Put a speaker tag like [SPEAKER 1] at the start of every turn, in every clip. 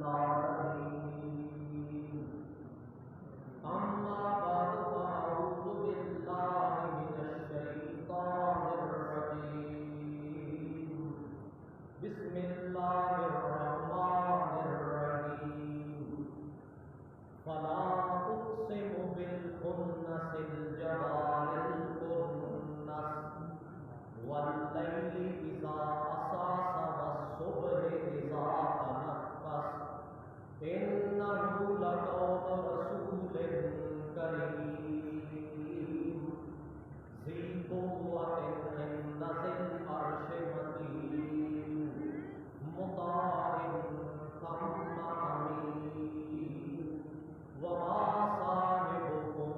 [SPEAKER 1] العالمين أما بعد فأعوذ بالله من الشيطان الرجيم بسم الله الرحمن الرحيم فلا أقسم بالخنس الجوار الكنس والليل إذا عسعس والصبح إذا تنفس إنه لقول رسول كريم ذي قوة عند ذي العرش مكين مطاع ثم أمين وما صاحبكم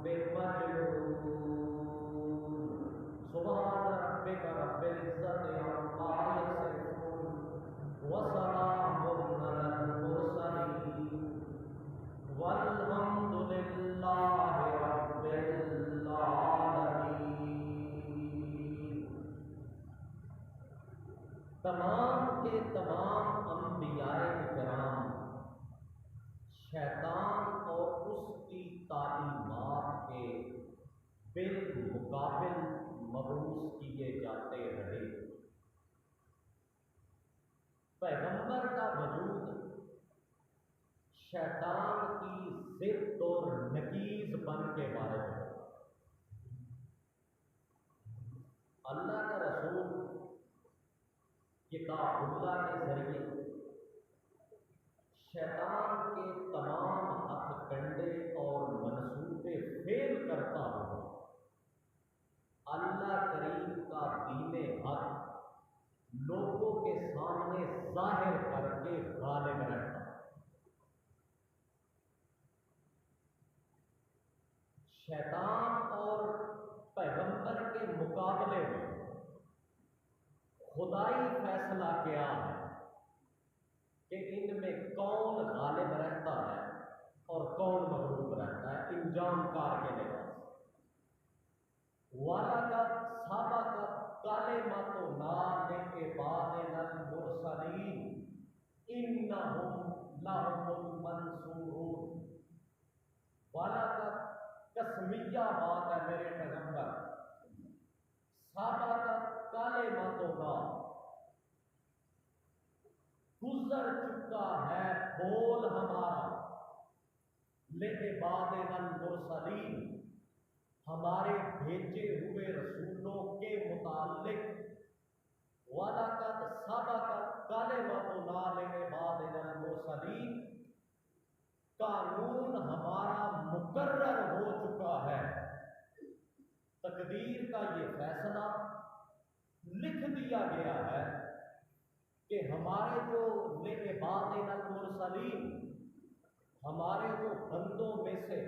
[SPEAKER 1] بمجنون سبحان ربك رب العزة عما يصفون وسلام على المرسلين والحمد لله رب العالمين۔ تمام کے تمام انبیاء کرام شیطان اور اس کی تعلیمات کے بالمقابل مبعوث کیے جاتے رہے۔ پیغمبر کا وجود شیطان کی ضد اور نقیض بن کے وارد ہے۔ اللہ کا رسول کتاب اللہ کے ذریعے شیطان کے تمام ہتھ کنڈے اور منصوبے فیل کرتا ہوا اللہ کریم کا دین حق لوگوں کے سامنے ظاہر کر کے غالب رہتا۔ شیطان اور پیغمبر کے مقابلے میں خدائی فیصلہ کیا ہے کہ ان میں کون غالب رہتا ہے اور کون مغلوب رہتا ہے، انجام کار کے لحاظ سے۔ وَلَقَدْ سَبَقَتْ كَلِمَتُنَا لِعِبَادِنَا الْمُرْسَلِينَ إِنَّهُمْ لَهُمُ الْمَنْصُورُونَ۔ وَلَقَدْ قسمیہ بات ہے میرے پیغمبر، سبقت کلمتنا گزر چکا ہے بول ہمارا، لعبادنا المرسلین ہمارے بھیجے ہوئے رسولوں کے متعلق۔ وَلَقَدْ سَبَقَتْ كَلِمَتُنَا لِعِبَادِنَا الْمُرْسَلِينَ قانون ہمارا مقرر ہو چکا ہے، تقدیر کا یہ فیصلہ لکھ دیا گیا ہے کہ ہمارے جو لعبادنا المرسلین ہمارے جو بندوں میں سے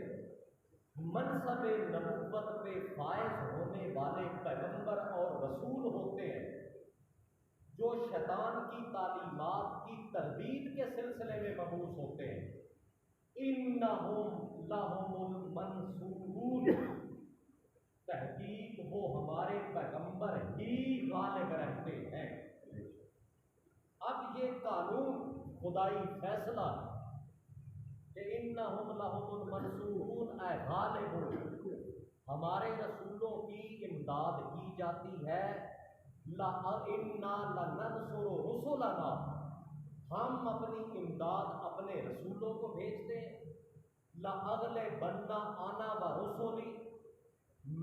[SPEAKER 1] منصب نبوت پہ فائز ہونے والے پیغمبر اور رسول ہوتے ہیں، جو شیطان کی تعلیمات کی تردید کے سلسلے میں مبعوث ہوتے ہیں، انہم لہم المنصورون تحقیق وہ ہمارے پیغمبر ہی غالب رہتے ہیں۔ اب یہ قانون خدائی فیصلہ کہ انہم لہم المنصورون اے غالب ہمارے رسولوں کی امداد کی جاتی ہے۔ انا لننصر رسلنا ہم اپنی امداد اپنے رسولوں کو بھیجتے ہیں۔ لأغلبن انا ورسلی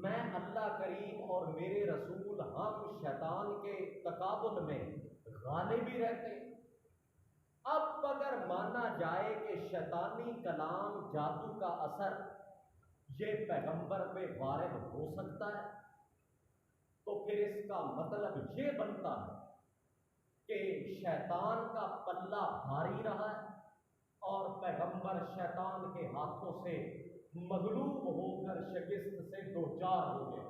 [SPEAKER 1] میں اللہ کریم اور میرے رسول ہم شیطان کے تقابل میں غالب ہی رہتے ہیں۔ اب اگر مانا جائے کہ شیطانی کلام جادو کا اثر یہ پیغمبر پہ وارد ہو سکتا ہے، تو پھر اس کا مطلب یہ بنتا ہے کہ شیطان کا پلہ بھاری رہا ہے اور پیغمبر شیطان کے ہاتھوں سے مغلوب ہو کر شکست سے دوچار ہو گئے،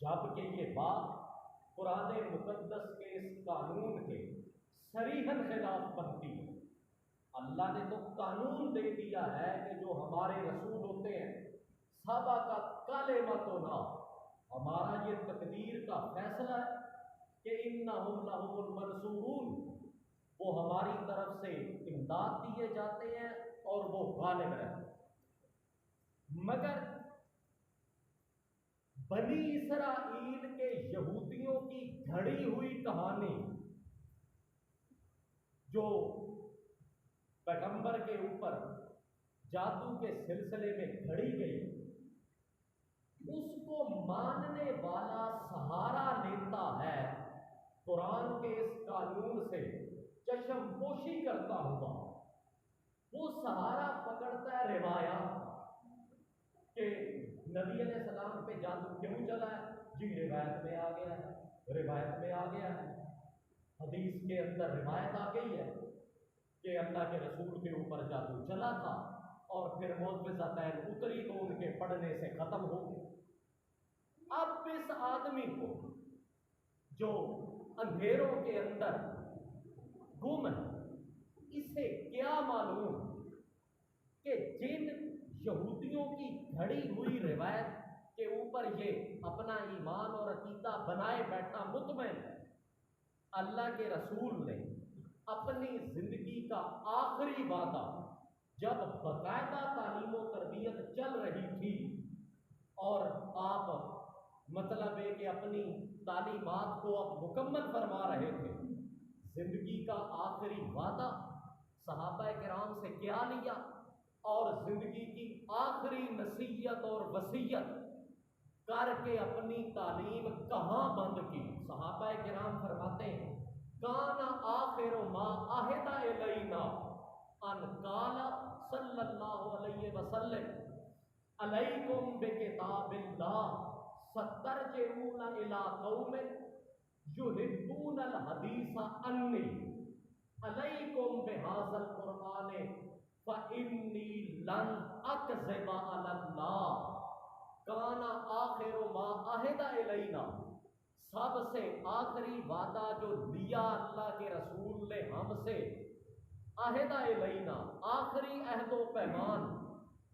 [SPEAKER 1] جبکہ یہ بات قرآن مقدس کے اس قانون کے صریحاً خلاف بنتی ہے۔ اللہ نے تو قانون دے دیا ہے کہ جو ہمارے رسول ہوتے ہیں سبقت کلمتنا ہمارا یہ تقدیر کا فیصلہ ہے کہ انہم لہم المنصورون وہ ہماری طرف سے امداد دیے جاتے ہیں اور وہ غالب رہتے ہیں۔ مگر بنی اسرائیل کے یہودیوں کی گھڑی ہوئی کہانی جو پیغمبر کے اوپر جادو کے سلسلے میں گھڑی گئی، اس کو ماننے والا سہارا لیتا ہے قرآن کے اس قانون سے چشم پوشی کرتا ہوا۔ وہ سہارا پکڑتا ہے روایات کہ نبی علیہ السلام پہ جادو کیوں چلا ہے؟ جی روایت میں آ گیا ہے، روایت میں آ گیا ہے، حدیث کے اندر روایت آ گئی ہے کہ اللہ کے رسول کے اوپر جادو چلا تھا اور پھر معجزتین اتری تو ان کے پڑھنے سے ختم ہو گئی۔ اب اس آدمی کو جو اندھیروں کے اندر گم ہے، اسے کیا معلوم کہ جن یہودیوں کی گھڑی ہوئی روایت کے اوپر یہ اپنا ایمان اور عقیدہ بنائے بیٹھا مطمئن ہے، اللہ کے رسول نے اپنی زندگی کا آخری وعدہ جب باقاعدہ تعلیم و تربیت چل رہی تھی اور آپ مطلب ہے کہ اپنی تعلیمات کو اب مکمل فرما رہے تھے، زندگی کا آخری وعدہ صحابہ کرام سے کیا لیا اور زندگی کی آخری نصیحت اور وصیت کر کے اپنی تعلیم کہاں بند کی؟ صحابہ کرام فرماتے ہیں کان آخر ما عہد الینا ان قال صلی اللہ علیہ وسلم علیکم بکتاب اللہ سترجعون الی قوم یحبون الحدیث انی علیکم بہذا القرآن فانی لن اکذب علی اللہ کان آخر ما عہد الینا، سب سے آخری وعدہ جو لیا اللہ کے رسول نے ہم سے، عہد الینا آخری عہد و پیمان،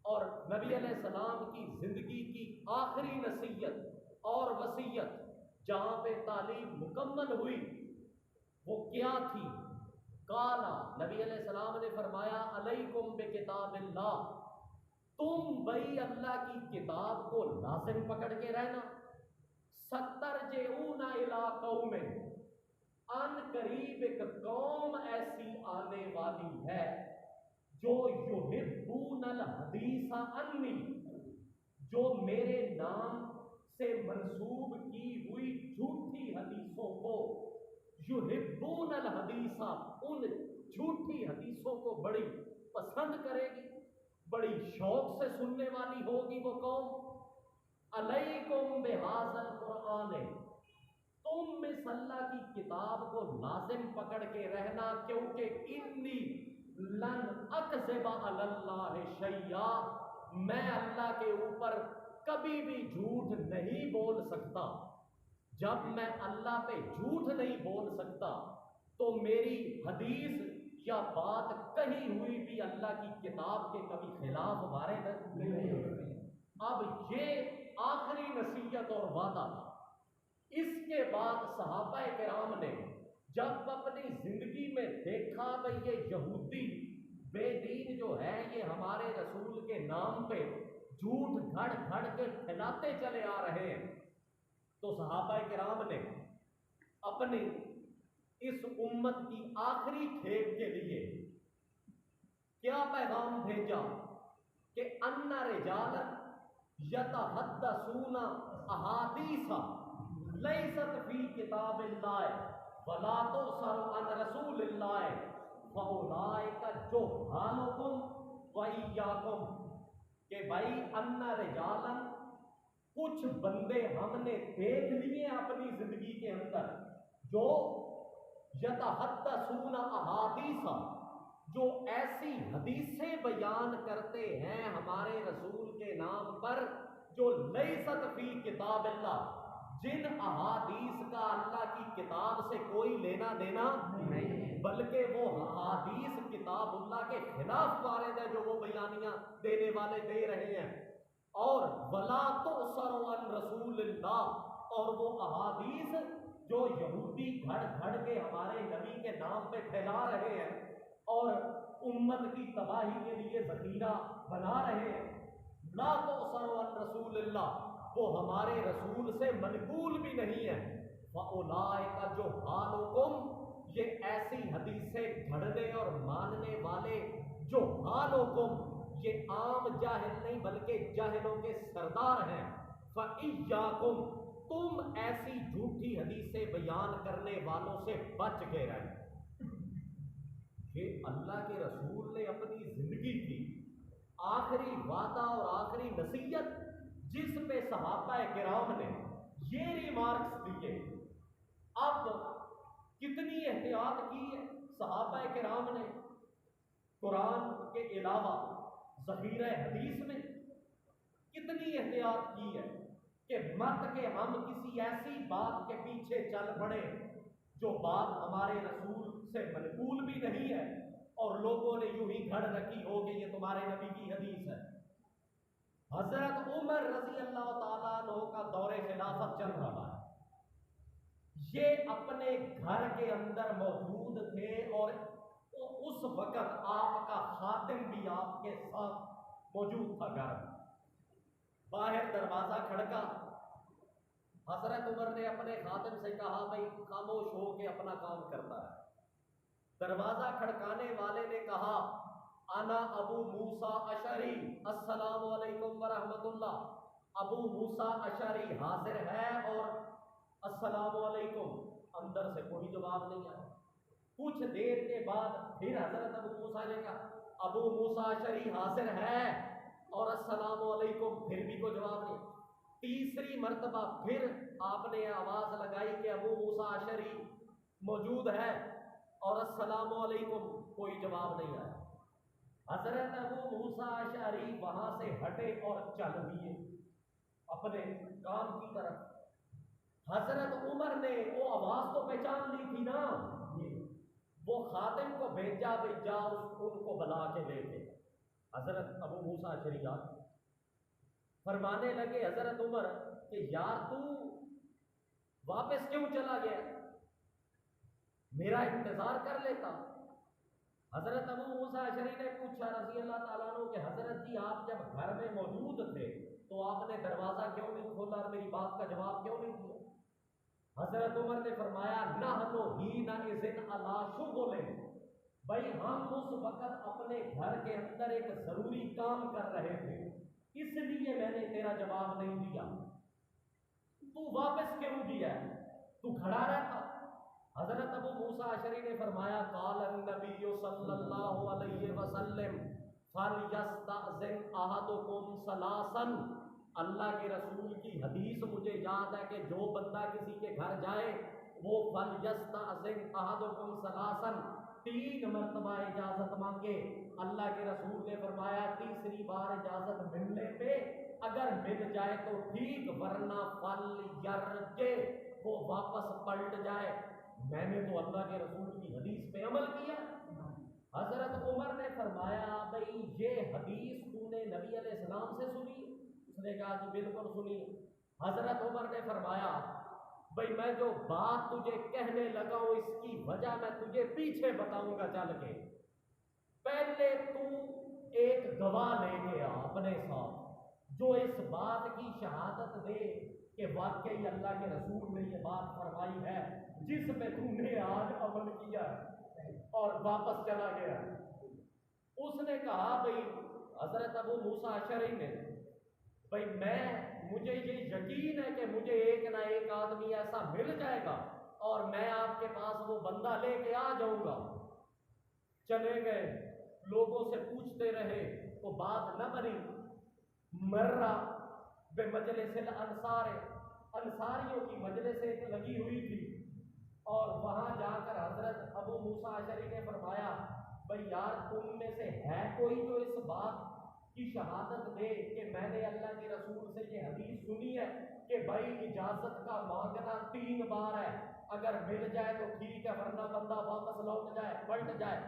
[SPEAKER 1] اور نبی علیہ السلام کی زندگی کی آخری نصیحت اور وصیت جہاں پہ تعلیم مکمل ہوئی وہ کیا تھی؟ قالا، نبی علیہ السلام نے فرمایا علیکم بکتاب اللہ، تم بھائی اللہ کی کتاب کو لازم پکڑ کے رہنا، سترجعون الی قوم، ان قریب ایک قوم ایسی آنے والی ہے جو یحبون الحدیث انی، جو میرے نام سے منسوب کی ہوئی جھوٹی حدیثوں کو، یحبون الحدیث، ان جھوٹی حدیثوں کو بڑی پسند کرے گی، بڑی شوق سے سننے والی ہوگی وہ قوم۔ علیکم بہذا القرآن، تم اس اللہ کی کتاب کو لازم پکڑ کے رہنا، کیونکہ انی لن اکذب علی اللہ شیئا، میں اللہ کے اوپر کبھی بھی جھوٹ نہیں بول سکتا۔ جب میں اللہ پہ جھوٹ نہیں بول سکتا تو میری حدیث یا بات کہی ہوئی بھی اللہ کی کتاب کے کبھی خلاف وارد نہیں ہوتی۔ اب یہ آخری نصیحت اور وعدہ تھا۔ اس کے بعد صحابہ کرام نے جب اپنی زندگی میں دیکھا کہ یہ یہودی بے دین جو ہے یہ ہمارے رسول کے نام پہ جھوٹ گھڑ گھڑ کے پھیلاتے چلے آ رہے ہیں، تو صحابہ کرام نے اپنی اس امت کی آخری کھیپ کے لیے کیا پیغام بھیجا کہ ان رجالا یتحدثون احادیث لیست فی کتاب اللہ ولا تؤثر عن رسول اللہ فاولئک جہالکم وایاکم، کہ بھائی ان رجالا، کچھ بندے ہم نے دیکھ لیے اپنی زندگی کے اندر جو یتحدثون احادیث، جو ایسی حدیثیں بیان کرتے ہیں ہمارے رسول کے نام پر جو لیست فی کتاب اللہ، جن احادیث کا اللہ کی کتاب سے کوئی لینا دینا نہیں، بلکہ وہ احادیث کتاب اللہ کے خلاف وارد ہے جو وہ بیانیاں دینے والے دے رہے ہیں، اور ولا تؤثر عن رسول اللہ، اور وہ احادیث جو یہودی گھڑ گھڑ کے ہمارے نبی کے نام پہ پھیلا رہے ہیں اور امت کی تباہی کے لیے ذخیرہ بنا رہے ہیں۔ لا تؤثر عن رسول اللہ، وہ ہمارے رسول سے منقول بھی نہیں ہے۔ فَأُولَٰئِکَ جُهَّالُکُمْ، یہ ایسی حدیثیں گھڑنے اور ماننے والے جُهَّالُکُمْ، یہ عام جاہل نہیں بلکہ جاہلوں کے سردار ہیں۔ فَإِيَّاکُمْ، تم ایسی جھوٹی حدیثیں بیان کرنے والوں سے بچ کے رہے۔ یہ اللہ کے رسول نے اپنی زندگی کی آخری وعدہ اور آخری نصیحت، جس پہ صحابہ کرام نے یہ ریمارکس دیے۔ اب کتنی احتیاط کی ہے صحابہ کرام نے قرآن کے علاوہ ذخیرہ حدیث میں، کتنی احتیاط کی ہے کہ مت کہ ہم کسی ایسی بات کے پیچھے چل پڑے جو بات ہمارے رسول سے منقول بھی نہیں ہے اور لوگوں نے یوں ہی گھڑ رکھی ہو کہ یہ تمہارے نبی کی حدیث ہے۔ حضرت عمر رضی اللہ تعالیٰ عنہ کا دور خلافت چل رہا ہے، یہ اپنے گھر کے اندر موجود تھے اور اس وقت آپ کا خادم بھی آپ کے ساتھ موجود تھا گھر میں۔ باہر دروازہ کھڑکا، حضرت عمر نے اپنے خادم سے کہا بھائی خاموش ہو کے اپنا کام کرتا ہے۔ دروازہ کھڑکانے والے نے کہا انا ابو موسیٰ اشعری، السلام علیکم ورحمۃ اللہ۔ ابو موسیٰ اشعری حاضر ہے اور السلام علیکم، اندر سے کوئی جواب نہیں آیا۔ کچھ دیر کے بعد پھر حضرت ابو موسیٰ نے کہا ابو موسیٰ اشعری حاضر ہے اور السلام علیکم، پھر بھی کوئی جواب نہیں۔ تیسری مرتبہ پھر آپ نے آواز لگائی کہ ابو موسیٰ اشعری موجود ہے اور السلام علیکم، کوئی جواب نہیں آیا۔ حضرت ابو موسیٰ اشعری وہاں سے ہٹے اور چل دیے اپنے کام کی طرف۔ حضرت عمر نے وہ آواز تو پہچان لی تھی نا، وہ خادم کو بھیجا بھی جا ان کو بلا کے لے کے۔ حضرت ابو موسیٰ اشعری فرمانے لگے حضرت عمر کہ یار تو واپس کیوں چلا گیا، میرا انتظار کر لیتا۔ حضرت ابو موسیٰ اشعری نے پوچھا رضی اللہ تعالیٰ عنہ کہ حضرت جی آپ جب گھر میں موجود تھے تو آپ نے دروازہ کیوں نہیں کھولا اور میری بات کا جواب کیوں نہیں دیا؟ حضرت عمر نے فرمایا نحن حینئذ علی شغل، بھائی ہم اس وقت اپنے گھر کے اندر ایک ضروری کام کر رہے تھے، اس لیے میں نے تیرا جواب نہیں دیا۔ تو واپس کیوں گیا، تو کھڑا رہتا۔ حضرت ابو موسیٰ اشعری نے فرمایا قال النبی صلی اللہ علیہ وسلم فلیستأذن احدکم ثلاثا، اللہ کے رسول کی حدیث مجھے یاد ہے کہ جو بندہ کسی کے گھر جائے وہ فلیستأذن احدکم ثلاثا، 3 مرتبہ اجازت مانگے۔ اللہ کے رسول نے فرمایا تیسری بار اجازت ملنے پہ اگر مل جائے تو ٹھیک، ورنہ فلیرجع، وہ واپس پلٹ جائے۔ میں نے تو اللہ کے رسول کی حدیث پہ عمل کیا۔ حضرت عمر نے فرمایا بھائی یہ حدیث تو نے نبی علیہ السلام سے سنی؟ اس نے کہا کہ بالکل سنی۔ حضرت عمر نے فرمایا بھائی میں جو بات تجھے کہنے لگا ہوں اس کی وجہ میں تجھے پیچھے بتاؤں گا چل کے۔ پہلے تو ایک گواہ لے کے آ اپنے ساتھ جو اس بات کی شہادت دے کہ واقعی اللہ کے رسول نے یہ بات فرمائی ہے جس پہ تو نے آج عمل کیا اور واپس چلا گیا۔ اس نے کہا بھائی حضرت ابو موسیٰ اشعری نے، بھائی مجھے یہ یقین ہے کہ مجھے ایک نہ ایک آدمی ایسا مل جائے گا اور میں آپ کے پاس وہ بندہ لے کے آ جاؤں گا۔ چلے گئے، لوگوں سے پوچھتے رہے تو بات نہ بنی۔ مرہ بمجلس الانصار، انصاریوں کی مجلس ایک لگی ہوئی تھی اور وہاں جا کر حضرت ابو موسیٰ اشعری نے فرمایا بھائی یار تم میں سے ہے کوئی جو اس بات کی شہادت دے کہ میں نے اللہ کے رسول سے یہ حدیث سنی ہے کہ بھائی اجازت کا مانگنا 3 بار ہے، اگر مل جائے تو ٹھیک ہے ورنہ بندہ واپس لوٹ جائے، پلٹ جائے۔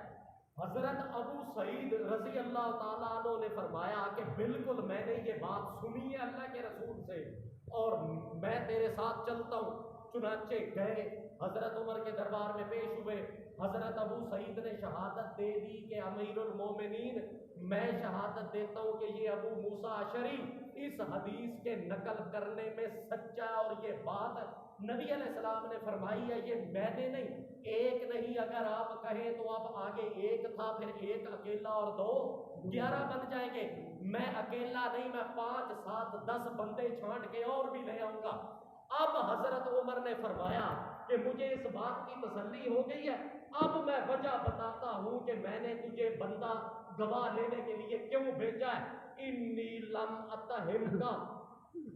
[SPEAKER 1] حضرت ابو سعید رضی اللہ تعالیٰ عنہ نے فرمایا کہ بالکل میں نے یہ بات سنی ہے اللہ کے رسول سے اور میں تیرے ساتھ چلتا ہوں۔ چنانچہ گئے، حضرت عمر کے دربار میں پیش ہوئے، حضرت ابو سعید نے شہادت دے دی کہ امیر المومنین میں شہادت دیتا ہوں کہ یہ ابو موسیٰ اشعری اس حدیث کے نقل کرنے میں سچا، اور یہ بات نبی علیہ السلام نے فرمائی ہے، یہ میں نے نہیں، ایک نہیں، اگر آپ کہیں تو اب آگے ایک تھا، پھر ایک اکیلا اور دو 11 بن جائیں گے، میں اکیلا نہیں، میں 5 7 10 بندے چھانٹ کے اور بھی لے آؤں گا۔ اب حضرت عمر نے فرمایا کہ مجھے اس بات کی تسلی ہو گئی ہے، اب میں وجہ بتاتا ہوں کہ میں نے تجھے بندہ گواہ لینے کے لیے کیوں بھیجا ہے۔ انی لم اتہمکا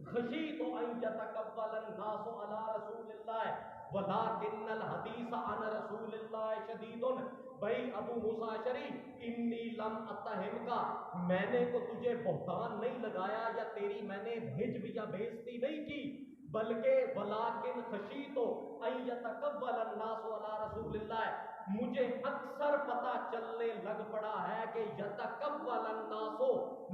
[SPEAKER 1] خشیت ان یتقبل الناس علی رسول اللہ ولکن الحدیث عن رسول اللہ شدید۔ بھائی ابو موسیٰ اشعری، انی لم اتہمکا، میں نے تو تجھے بہتان نہیں لگایا یا تیری میں نے ہجو یا بےزتی نہیں کی، بلکہ ولیکن خشیت ان یتقبل الناس علی رسول اللہ، مجھے اکثر پتہ چلنے لگ پڑا ہے کہ یتقبل الناس،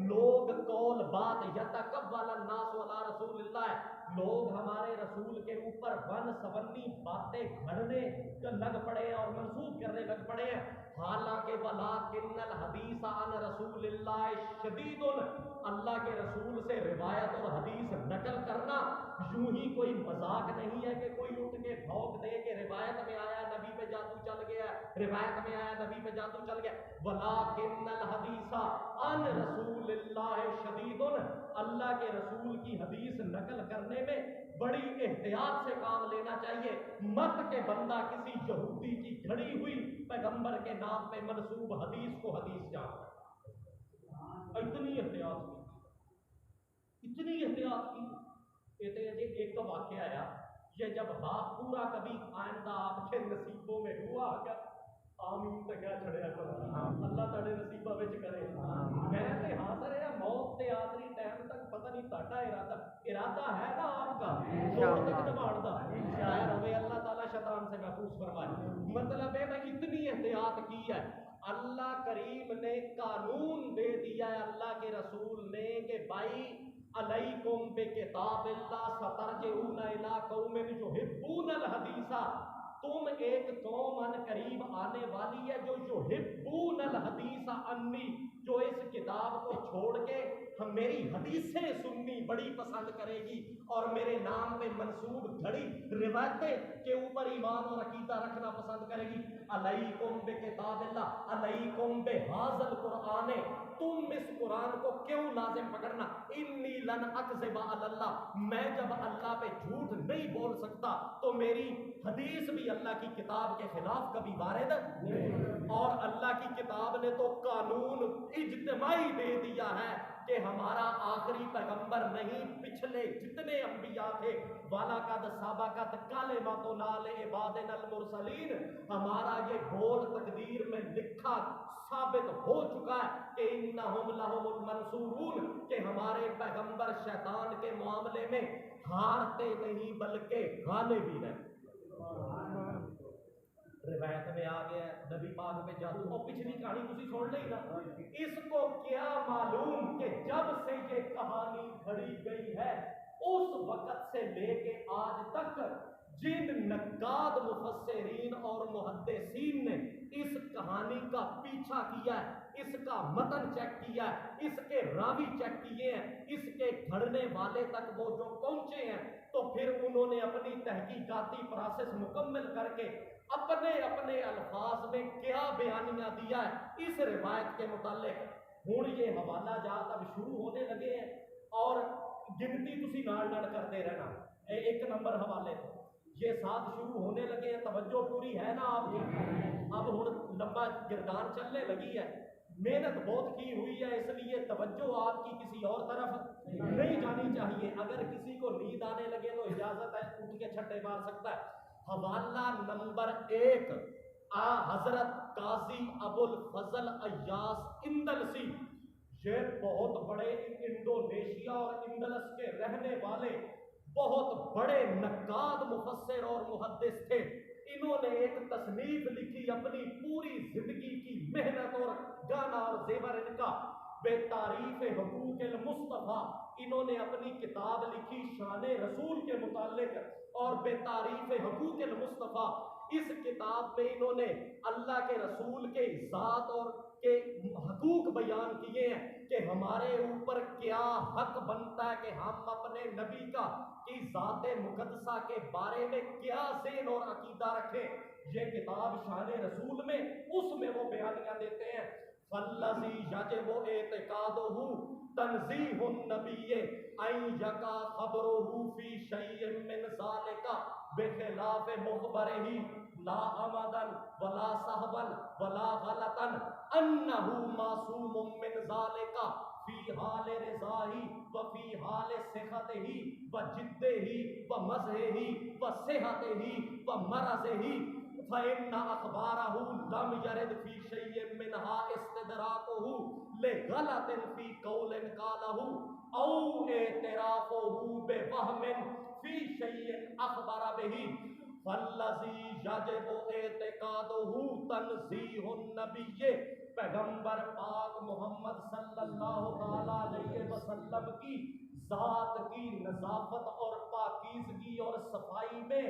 [SPEAKER 1] لوگ قول بات، یتقبل الناس علی رسول اللہ، لوگ ہمارے رسول کے اوپر ون سونی باتیں گھڑنے لگ پڑے ہیں اور منسوخ کرنے لگ پڑے ہیں، حالانکہ ولیکن الحدیث عن رسول اللہ شدید، اللہ کے رسول سے روایت اور حدیث نقل کرنا یوں ہی کوئی مذاق نہیں ہے کہ کوئی اٹھ کے بھونک دے کہ روایت میں آیا نبی پہ جادو چل گیا، روایت میں آیا نبی پہ جادو چل گیا، ولیکن الحدیث عن رسول اللہ شدید، اللہ کے رسول کی حدیث نقل کرنے میں بڑی احتیاط سے کام لینا چاہیے، مت کہ بندہ کسی یہودی کی گھڑی ہوئی پیغمبر کے نام پہ منسوب حدیث کو حدیث جانتا۔ اتنی احتیاط کی، اتنی احتیاط کی، کہتے ہیں جی ایک تو واقعہ آیا، یہ جب باپ پورا کبھی آئندہ آپ کے نصیبوں میں ہوا کیا، آمین تے کیا چھڑیا کرو، اللہ تعالی نصیبہ وچ کرے، میں تے حاضر ہے موت تے آخری ٹائم تک، پتہ نہیں تہاڈا ارادہ ہے نا آپ کا موت تک نبھاڑ دا، شاید ہوئے اللہ تعالی شیطان سے محفوظ فرمائے۔ مطلب ہے میں اتنی احتیاط کی ہے، اللہ کریم نے قانون دے دیا ہے اللہ کے رسول نے کہ بھائی علیکم بکتاب اللہ سترجعون الی قوم یحبون الحدیث، تم ایک قوم ان قریب آنے والی ہے جو یحبون الحدیث انی، جو اس کتاب کو چھوڑ کے ہم میری حدیثیں سننی بڑی پسند کرے گی اور میرے نام پہ منسوب گھڑی روایتیں کے اوپر ایمان اور عقیدہ رکھنا پسند کرے گی۔ علیکم بکتاب اللہ، علیکم بہذا القرآن، تم اس قرآن کو کیوں لازم پکڑنا، انی لن اکذب علی اللہ، میں جب اللہ پہ جھوٹ نہیں بول سکتا تو میری حدیث بھی اللہ کی کتاب کے خلاف کبھی وارد نہیں، اور اللہ کی کتاب نے تو قانون اجتماعی دے دیا ہے کہ ہمارا آخری پیغمبر نہیں، پچھلے جتنے انبیاء تھے، وَلَقَدْ سَبَقَتْ كَلِمَتُنَا لِعِبَادِنَا الْمُرْسَلِينَ، ہمارا یہ بول تقدیر میں لکھا ثابت ہو چکا ہے کہ اِنَّهُمْ لَهُمُ الْمَنْصُورُونَ، کہ ہمارے پیغمبر شیطان کے معاملے میں ہارتے نہیں بلکہ غالب بھی رہتے۔ روایت میں آ گیا ہے نبی پاک پہ جادو، اور پچھلی کہانی تسی سن لئی نا، اس کو کیا معلوم کہ جب سے یہ کہانی گھڑی گئی ہے اس وقت سے لے کے آج تک جن نقاد مفسرین اور محدثین نے اس کہانی کا پیچھا کیا ہے، اس کا متن چیک کیا ہے، اس کے راوی چیک کیے ہیں، اس کے گھڑنے والے تک وہ جو پہنچے ہیں، تو پھر انہوں نے اپنی تحقیقاتی پروسیس مکمل کر کے اپنے اپنے الفاظ میں کیا بیانیہ دیا ہے اس روایت کے متعلق۔ ہوں یہ حوالہ جات اب شروع ہونے لگے ہیں اور گنتی تسی نال نال کرتے رہنا، ایک نمبر حوالے تو یہ ساتھ شروع ہونے لگے ہیں، توجہ پوری ہے نا آپ کی؟ اب ہوں لمبا گردان چلنے لگی ہے، محنت بہت کی ہوئی ہے، اس لیے توجہ آپ کی کسی اور طرف نہیں جانی چاہیے، اگر کسی کو نیند آنے لگے تو اجازت ہے اٹھ کے چھٹے مار سکتا ہے۔ حوالہ نمبر 1 حضرت قاضی ابو الفضل ایاس اندلسی، یہ بہت بڑے انڈونیشیا اور اندلس کے رہنے والے بہت بڑے نقاد مفسر اور محدث تھے، انہوں نے ایک تصنیف لکھی، اپنی پوری زندگی کی محنت اور گانا اور زیور ان کا بے تعریف حقوق المصطفیٰ، انہوں نے اپنی کتاب لکھی شان رسول کے متعلق اور بے تعریف حقوق المصطفیٰ، اس کتاب میں انہوں نے اللہ کے رسول کے ذات اور کے حقوق بیان کیے ہیں کہ ہمارے اوپر کیا حق بنتا ہے کہ ہم اپنے نبی کا کی ذات مقدسہ کے بارے میں کیا ذہن اور عقیدہ رکھیں. یہ کتاب شان رسول میں اس میں وہ بیانیاں دیتے ہیں. فالذی یجب اعتقادہ تنزیہ النبی ان یقع خبرہ فی شیء من ذلک بخلاف مخبرہ لا عمدا ولا سہوا ولا غلطا انہ معصوم من ذلک فی حال رضاہ و فی حال صحتہ و جدہ و مزحہ و صحتہ و مرضہ فإن أخباره لم يرد في شيء منها استدراكه لغلط في قول قاله أو اعترافه بوهم في شيء أخبر به فالذي يجب اعتقاده تنزیہ النبی. پیغمبر پاک محمد صلی اللہ تعالی علیہ وسلم کی ذات کی نظافت اور پاکیزگی اور صفائی میں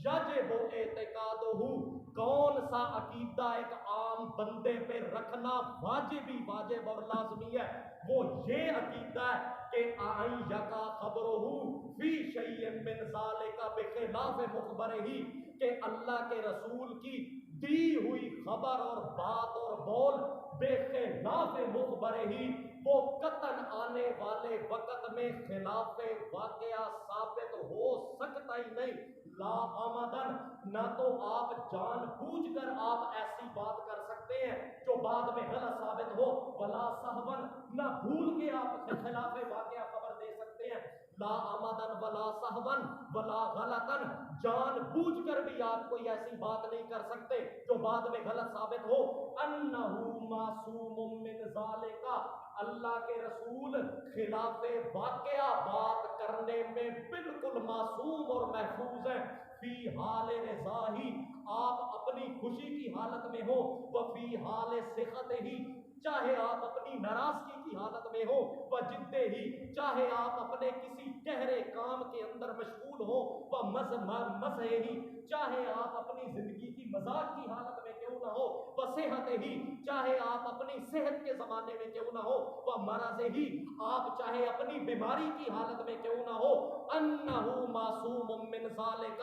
[SPEAKER 1] یجب اعتقادہ کون سا عقیدہ ایک عام بندے پہ رکھنا واجب اور لازمی ہے. وہ یہ عقیدہ ہے کہ آئین یقع خبرہ فی شیء من ذالک بخلاف مخبرہ کہ اللہ کے رسول کی دی ہوئی خبر اور بات اور بول بے خلاف مخبرہ وہ قطعاً آنے والے وقت میں خلاف واقعہ ثابت ہو سکتا ہی نہیں. لا عمدن نہ تو آپ جان بوجھ کر آپ ایسی بات کر سکتے ہیں جو بعد میں غلط ثابت ہو. ولا سہون نہ بھول کے آپ خلاف واقعہ خبر دے سکتے ہیں. لا عمدن ولا سہون ولا غلطن جان بوجھ کر بھی آپ کوئی ایسی بات نہیں کر سکتے جو بعد میں غلط ثابت ہو. انہ معصوم من ذالک اللہ کے رسول خلاف واقعہ بات کرنے میں بالکل معصوم اور محفوظ ہیں. فی حال رضاہی آپ اپنی خوشی کی حالت میں ہو و فی حال صحت ہی چاہے آپ اپنی ناراضگی کی حالت میں ہو و جدے ہی چاہے آپ اپنے کسی گہرے کام کے اندر مشغول ہو و مزے ہی چاہے آپ اپنی زندگی کی مذاق کی حالت میں کیوں نہ ہو و صحت ہی چاہے آپ اپنی صحت کے زمانے میں کیوں نہ ہو و مرض ہی آپ چاہے اپنی بیماری کی حالت میں کیوں نہ ہو. انہ معصوم من ذالک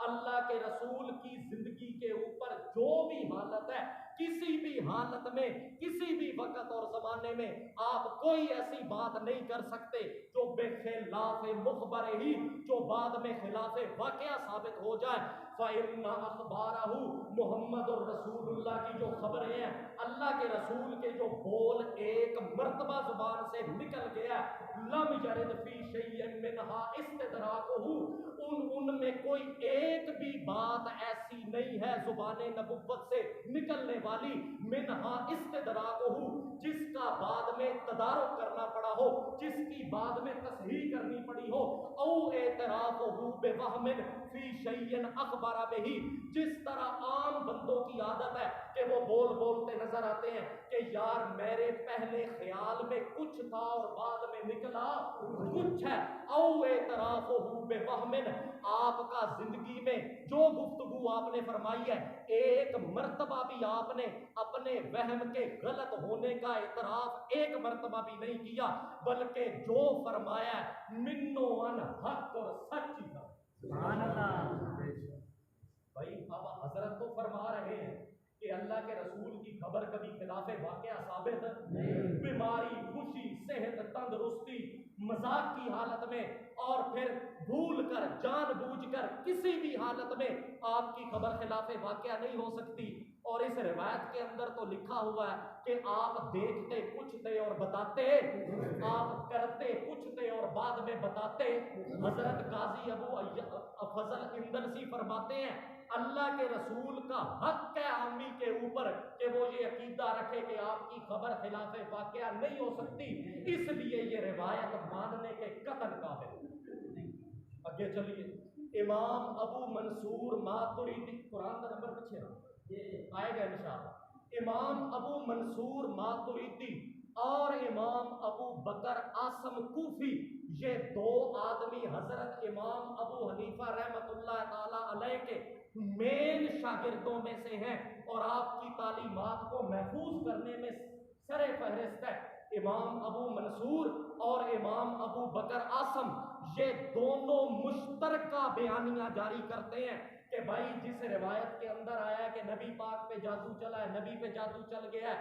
[SPEAKER 1] اللہ کے رسول کی زندگی کے اوپر جو بھی حالت ہے کسی بھی حالت میں کسی بھی وقت اور زمانے میں آپ کوئی ایسی بات نہیں کر سکتے جو بے خلاف مخبر ہی جو بعد میں خلاف واقعہ ثابت ہو جائے. فإن أخبارہ محمد الرسول اللہ کی جو خبریں ہیں اللہ کے رسول کے جو بول ایک مرتبہ زبان سے نکل گیا لم یرد فی شیء منها استدراکہ ان میں کوئی ایک بھی بات ایسی نہیں ہے زبان نبوت سے نکلنے والی منہا استدراکہ جس کا بعد میں تدارک کرنا پڑا ہو جس کی بعد میں تصحیح کرنی پڑی ہو. او اعترافہ بوہم فی شیء اخبر بہ جس طرح عام بندوں کی عادت ہے کہ وہ بولتے نظر آتے ہیں کہ یار میرے پہلے خیال میں کچھ تھا اور بعد میں نکلا کچھ ہے. او اعترافہ بوہم آپ کا زندگی میں جو گفتگو آپ نے فرمائی ہے ایک مرتبہ بھی آپ نے اپنے وہم کے غلط ہونے کا اعتراف ایک مرتبہ بھی نہیں کیا بلکہ جو فرمایا ہے منو ان حق اور سچ تھا. سبحان اللہ. بھائی اب حضرت تو فرما رہے ہیں کہ اللہ کے رسول کی خبر کبھی خلاف واقعہ ثابت نہیں. بیماری خوشی صحت تندرستی مذاق کی حالت میں اور پھر بھول کر جان بوجھ کر کسی بھی حالت میں آپ کی خبر خلاف واقعہ نہیں ہو سکتی. اور اس روایت کے اندر تو لکھا ہوا ہے کہ آپ دیکھتے کچھ تھے اور بتاتے آپ کرتے کچھ تھے اور بعد میں بتاتے. حضرت قاضی ابو فضل اندلسی فرماتے ہیں اللہ کے رسول کا حق ہے عامی کے اوپر کہ وہ یہ عقیدہ رکھے کہ آپ کی خبر خلاف واقعہ نہیں ہو سکتی اس لیے یہ روایت ماننے کے قتل قابل. آگے چلیے. امام ابو منصور ماتریدی قرآن کا نمبر پیچھے آئے گا انشاءاللہ. امام ابو منصور ماتریدی اور امام ابو بکر عاصم کوفی یہ دو آدمی حضرت امام ابو حنیفہ رحمۃ اللہ تعالی علیہ کے مین شاگردوں میں سے ہیں اور آپ کی تعلیمات کو محفوظ کرنے میں سر فہرست ہے امام ابو منصور اور امام ابو بکر عاصم۔ یہ دونوں مشترکہ بیانیہ جاری کرتے ہیں کہ بھائی جس روایت کے اندر آیا ہے کہ نبی پاک پہ جادو چلا ہے، نبی پہ جادو چل گیا ہے،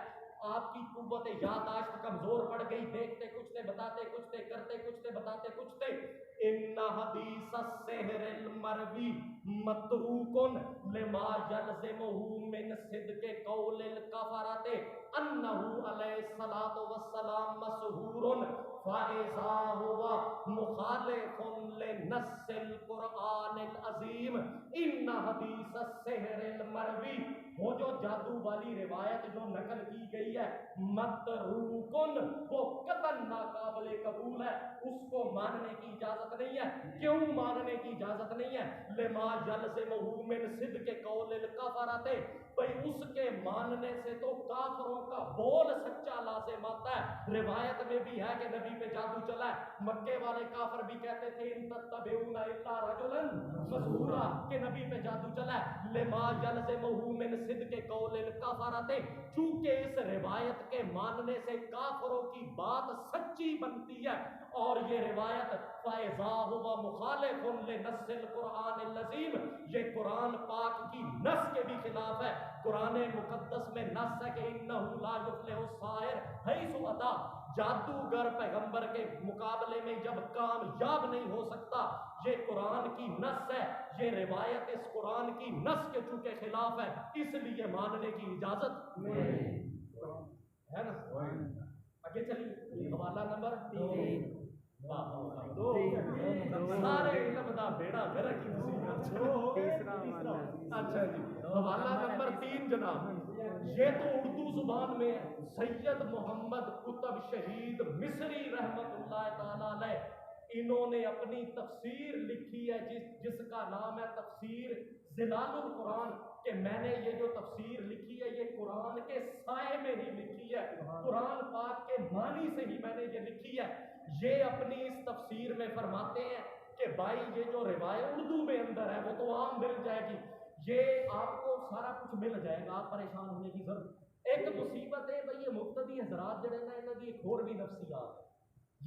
[SPEAKER 1] آپ کی قوت یادداشت کمزور پڑ گئی، دیکھتے کچھ تھے، بتاتے کچھ تھے، کرتے کچھ تھے، بتاتے کچھ تھے۔ ان حدیث السحر المروی متروکن لما یلزمہ من صدق قول الکفرۃ انہ علیہ الصلوۃ والسلام مسحور فاذا هو مخالف لنص القرآن العظیم۔ ان حدیث السحر المروی، وہ جو جادو والی روایت جو نقل کی گئی ہے، متروکن، وہ قطعاً ناقابل قبول ہے، اس کو ماننے کی اجازت نہیں ہے۔ کیوں ماننے کی اجازت نہیں ہے؟ لما یلزمہ من صدق قول الکفرۃ، بھئی اس کے ماننے سے تو کافروں کا بول سچا لازم آتا ہے۔ روایت میں بھی ہے کہ نبی پہ جادو چلا ہے، مکے والے کافر بھی کہتے تھے ان تتبعون الا رجلا مسحورا، کہ نبی پہ جادو چلا ہے۔ لما یلزمہ من صدق قول الکفرۃ، چونکہ اس روایت کے ماننے سے کافروں کی بات سچی بنتی ہے، اور یہ روایت فَإِذَا هُوَ مُخَالِفٌ لِنَصِّ الْقُرْآنِ الْعَظِيمِ، یہ قرآن پاک کی نص کے بھی خلاف ہے۔ قرآن مقدس میں نص ہے کہ إِنَّهُ لَا يُفْلِحُ السَّاحِرُ حَيْثُ أَتَىٰ، جادوگر پیغمبر کے مقابلے میں جب کامیاب نہیں ہو سکتا۔ یہ قرآن کی نص ہے، یہ روایت اس قرآن کی نص کے چونکہ خلاف ہے، اس لیے ماننے کی اجازت ہے نا۔ آگے چلیے، حوالہ نمبر 3۔ سارے علم دا بیڑا غرق ہی اچھا جی، حوالہ نمبر 3 جناب، یہ تو اردو زبان میں ہے۔ سید محمد قطب شہید مصری رحمت اللہ تعالیٰ علیہ، انہوں نے اپنی تفسیر لکھی ہے جس کا نام ہے تفسیر ظلال القرآن، کہ میں نے یہ جو تفسیر لکھی ہے یہ قرآن کے سائے میں ہی لکھی ہے، قرآن پاک کے معنی سے ہی میں نے یہ لکھی ہے۔ یہ اپنی اس تفسیر میں فرماتے ہیں کہ بھائی یہ جو روایت اردو میں اندر ہے وہ تو عام مل جائے گی، یہ آپ کو سارا کچھ مل جائے گا، آپ پریشان ہونے کی ضرورت۔ ایک مصیبت ہے بھائی، یہ مقتدی حضرات جڑے نا انہاں دی ایک اور بھی نفسیات ہے،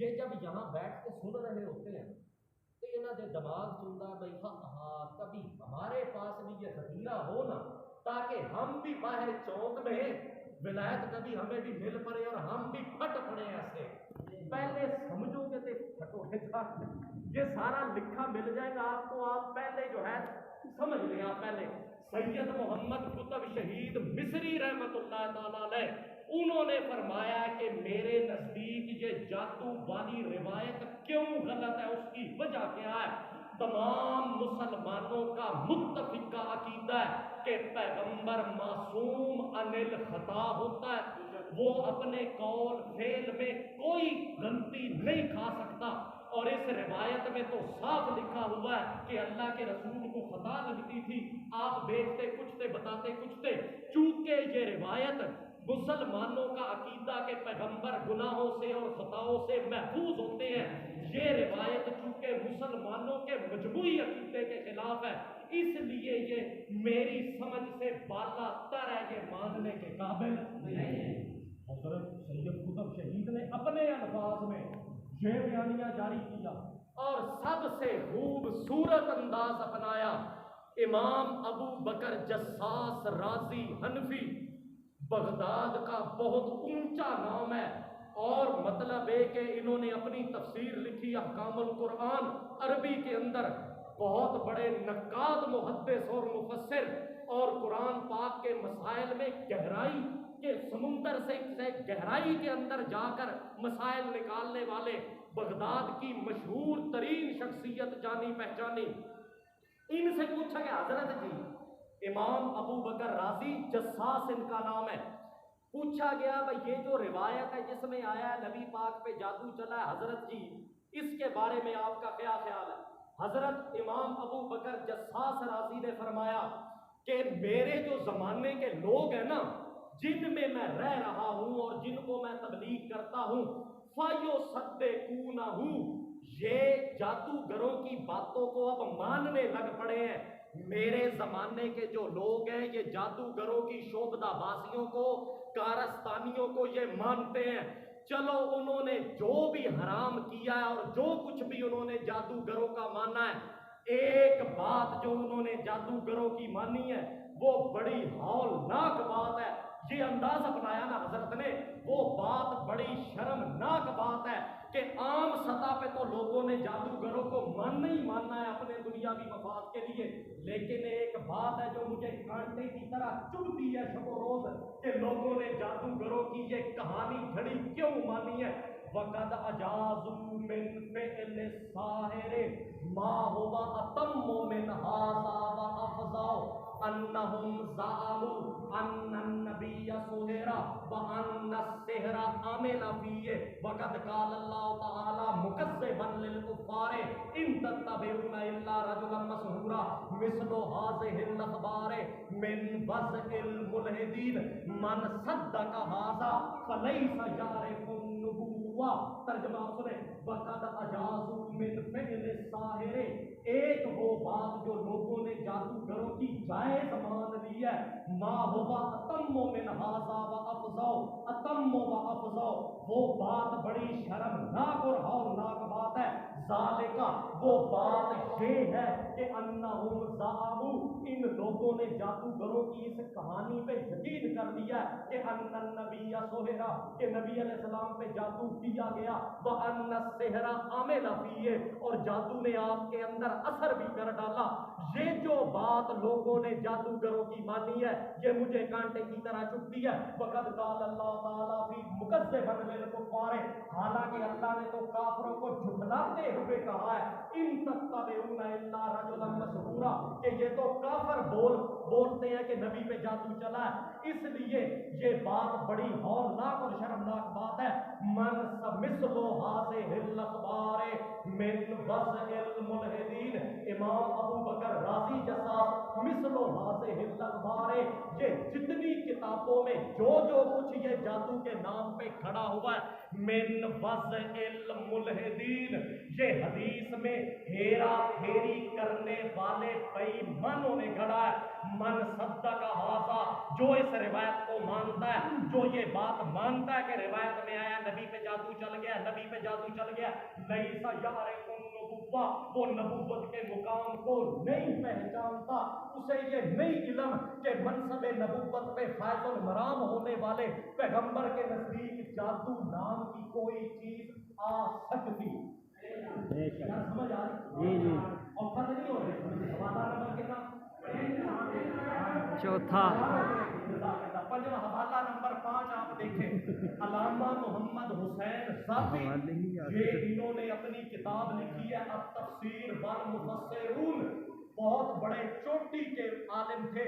[SPEAKER 1] یہ جب یہاں بیٹھ کے سن رہے ہوتے ہیں تو انہاں دے دماغ چلتا ہے بھائی ہاں کبھی ہمارے پاس بھی یہ ذخیرہ ہو نا، تاکہ ہم بھی باہر چوک میں ولایت کبھی ہمیں بھی مل پڑے اور ہم بھی پھٹ پڑے ایسے۔ پہلے سمجھو گے تو پھٹو گے، یہ سارا لکھا مل جائے گا آپ کو، آپ پہلے جو ہے سمجھ لیں۔ آپ پہلے سید محمد قطب شہید مصری رحمت اللہ تعالیٰ علیہ، انہوں نے فرمایا کہ میرے نزدیک یہ جادو والی روایت کیوں غلط ہے، اس کی وجہ کیا ہے؟ تمام مسلمانوں کا متفقہ عقیدہ ہے کہ پیغمبر معصوم عن الخطا ہوتا ہے، وہ اپنے قول فعل میں کوئی غلطی نہیں کھا سکتا، اور اس روایت میں تو صاف لکھا ہوا ہے کہ اللہ کے رسول کو خطا لگتی تھی، آپ بیچتے کچھ تھے، بتاتے کچھ تھے۔ چونکہ یہ روایت مسلمانوں کا عقیدہ کہ پیغمبر گناہوں سے اور خطاؤں سے محفوظ ہوتے ہیں، یہ روایت چونکہ مسلمانوں کے مجموعی عقیدے کے خلاف ہے، اس لیے یہ میری سمجھ سے بالا تر ہے، یہ ماننے کے قابل نہیں ہے۔ حضرت سید قطب شہید نے اپنے الفاظ میں یہ بیانیہ جاری کیا اور سب سے خوبصورت انداز اپنایا۔ امام ابو بکر جساس رازی حنفی، بغداد کا بہت اونچا نام ہے، اور مطلب ہے کہ انہوں نے اپنی تفسیر لکھی احکام القرآن عربی کے اندر، بہت بڑے نقاد محدث اور مفسر، اور قرآن پاک کے مسائل میں گہرائی کے سمندر سے گہرائی کے اندر جا کر مسائل نکالنے والے، بغداد کی مشہور ترین شخصیت جانی پہچانی۔ ان سے پوچھا کہ حضرت جی، امام ابو بکر رازی جساس ان کا نام ہے، پوچھا گیا بھئی یہ جو روایت ہے جس میں آیا ہے نبی پاک پہ جادو چلا ہے، حضرت جی اس کے بارے میں آپ کا کیا خیال ہے؟ حضرت امام ابو بکر جساس رازی نے فرمایا کہ میرے جو زمانے کے لوگ ہیں نا، جن میں رہ رہا ہوں اور جن کو میں تبلیغ کرتا ہوں، فَيُصَدِّقُونَهُ، یہ جادوگروں کی باتوں کو اب ماننے لگ پڑے ہیں۔ میرے زمانے کے جو لوگ ہیں یہ جادوگروں کی شوبدہ بازیوں کو، کارستانیوں کو یہ مانتے ہیں۔ چلو انہوں نے جو بھی حرام کیا ہے اور جو کچھ بھی انہوں نے جادوگروں کا مانا ہے، ایک بات جو انہوں نے جادوگروں کی مانی ہے وہ بڑی ہولناک بات ہے۔ یہ انداز اپنایا نا حضرت نے، وہ بات بڑی شرمناک بات ہے کہ عام سطح پہ تو لوگوں نے جادوگروں کو ماننا ہی ماننا ہے اپنے دنیاوی مفاد کے لیے، لیکن ایک بات ہے جو مجھے کانٹے کی طرح چبھتی ہے شب و روز کہ لوگوں نے جادوگروں کی یہ کہانی گھڑی کیوں مانی ہے۔ وَقَدْ أَجَازُوا مِنْ فِعْلِ السَّاحِرِ مَا هُوَ أَتَمُّ مِنْ هَذَا وَأَفْضَلُ أَنَّهُمْ زَعَمُوا أَنَّ النَّبِيَّ سُحِرَ وَأَنَّ السِّحْرَ عَمِلَ فِيهِ وَقَدْ قَالَ اللَّهُ تَعَالَى مُكَذِّبًا لِلْكُفَّارِ إِن تَتَّبِعُونَ إِلَّا رَجُلًا مَسْحُورًا مِثْلُ هَٰذِهِ الْأَخْبَارِ مِنْ وَضْعِ الْمُلْحِدِينَ مَنْ صَدَّقَ هَٰذَا فَلَيْسَ يَعْرِفُ النُّبُوَّةَ۔ ترجمہ سنیں، وَقَدْ أَجَازُوا مِنْ فِعْلِ السَّاحِرِ، ایک وہ بات جو لوگوں نے جادوگروں کی جائز مان لی ہے، ما ہوا اتم من ھذا وافضل، اتم وافضل، وہ بات بڑی شرمناک اور ہولناک بات ہے۔ ذالکا، وہ بات یہ ہے کہ انہم زعموا، ان لوگوں نے جادوگروں کی اس کہانی پہ یقین کر لیا کہ ان النبی سحر، کہ نبی علیہ السلام پہ جادو کیا گیا، وان السحر عمل فیہ، اور جادو نے آپ کے اندر اثر بھی کر ڈالا۔ یہ جو بات لوگوں نے جادوگروں کی مانی ہے یہ مجھے کانٹے کی طرح چبھتی ہے۔ وقد قال اللہ تعالیٰ فی مکذبا للکفار، حالانکہ اللہ نے تو کافروں کو جھٹلاتے ہوئے کہا ہے، ان تتبعون الا رجلا مسحورا، کہ یہ تو کافر بولتے ہیں کہ نبی پہ جادو چلا ہے۔ اس لیے یہ بات بڑی ہولناک اور شرمناک بات ہے۔ من مثل هذه الاخبار من وضع الملحدین، امام ابو بکر رازی جساس، مثل هذه الاخبار، یہ جتنی کتابوں میں جو کچھ یہ جادو کے نام پہ کھڑا ہوا ہے، من وضع الملحدین، یہ حدیث میں ہیرا پھیری کرنے والے بے ایمانوں نے گھڑا ہے۔ من صدق ھذا، جو اس روایت کو مانتا ہے، جو یہ بات مانتا ہے کہ روایت میں آیا نبی پہ جادو چل گیا، نبی پہ جادو چل گیا، لیس یعرف النبوہ، وہ نبوت کے مقام کو نہیں پہچانتا، اسے یہ نہیں علم کہ منصب نبوت پہ فائز المرام ہونے والے پیغمبر کے نزدیک جادو نام کی کوئی چیز آ سکتی۔ کیا سمجھ آ رہی؟ جی اور ختم نہیں ہو رہی۔ حوالہ نمبر کتنا؟ چوتھا۔ پنجواں حوالہ نمبر 5 آپ دیکھیں، علامہ محمد حسین صافی، یہ انہوں نے اپنی کتاب لکھی ہے التفسیر والمفسرون، بہت بڑے چوٹی کے عالم تھے،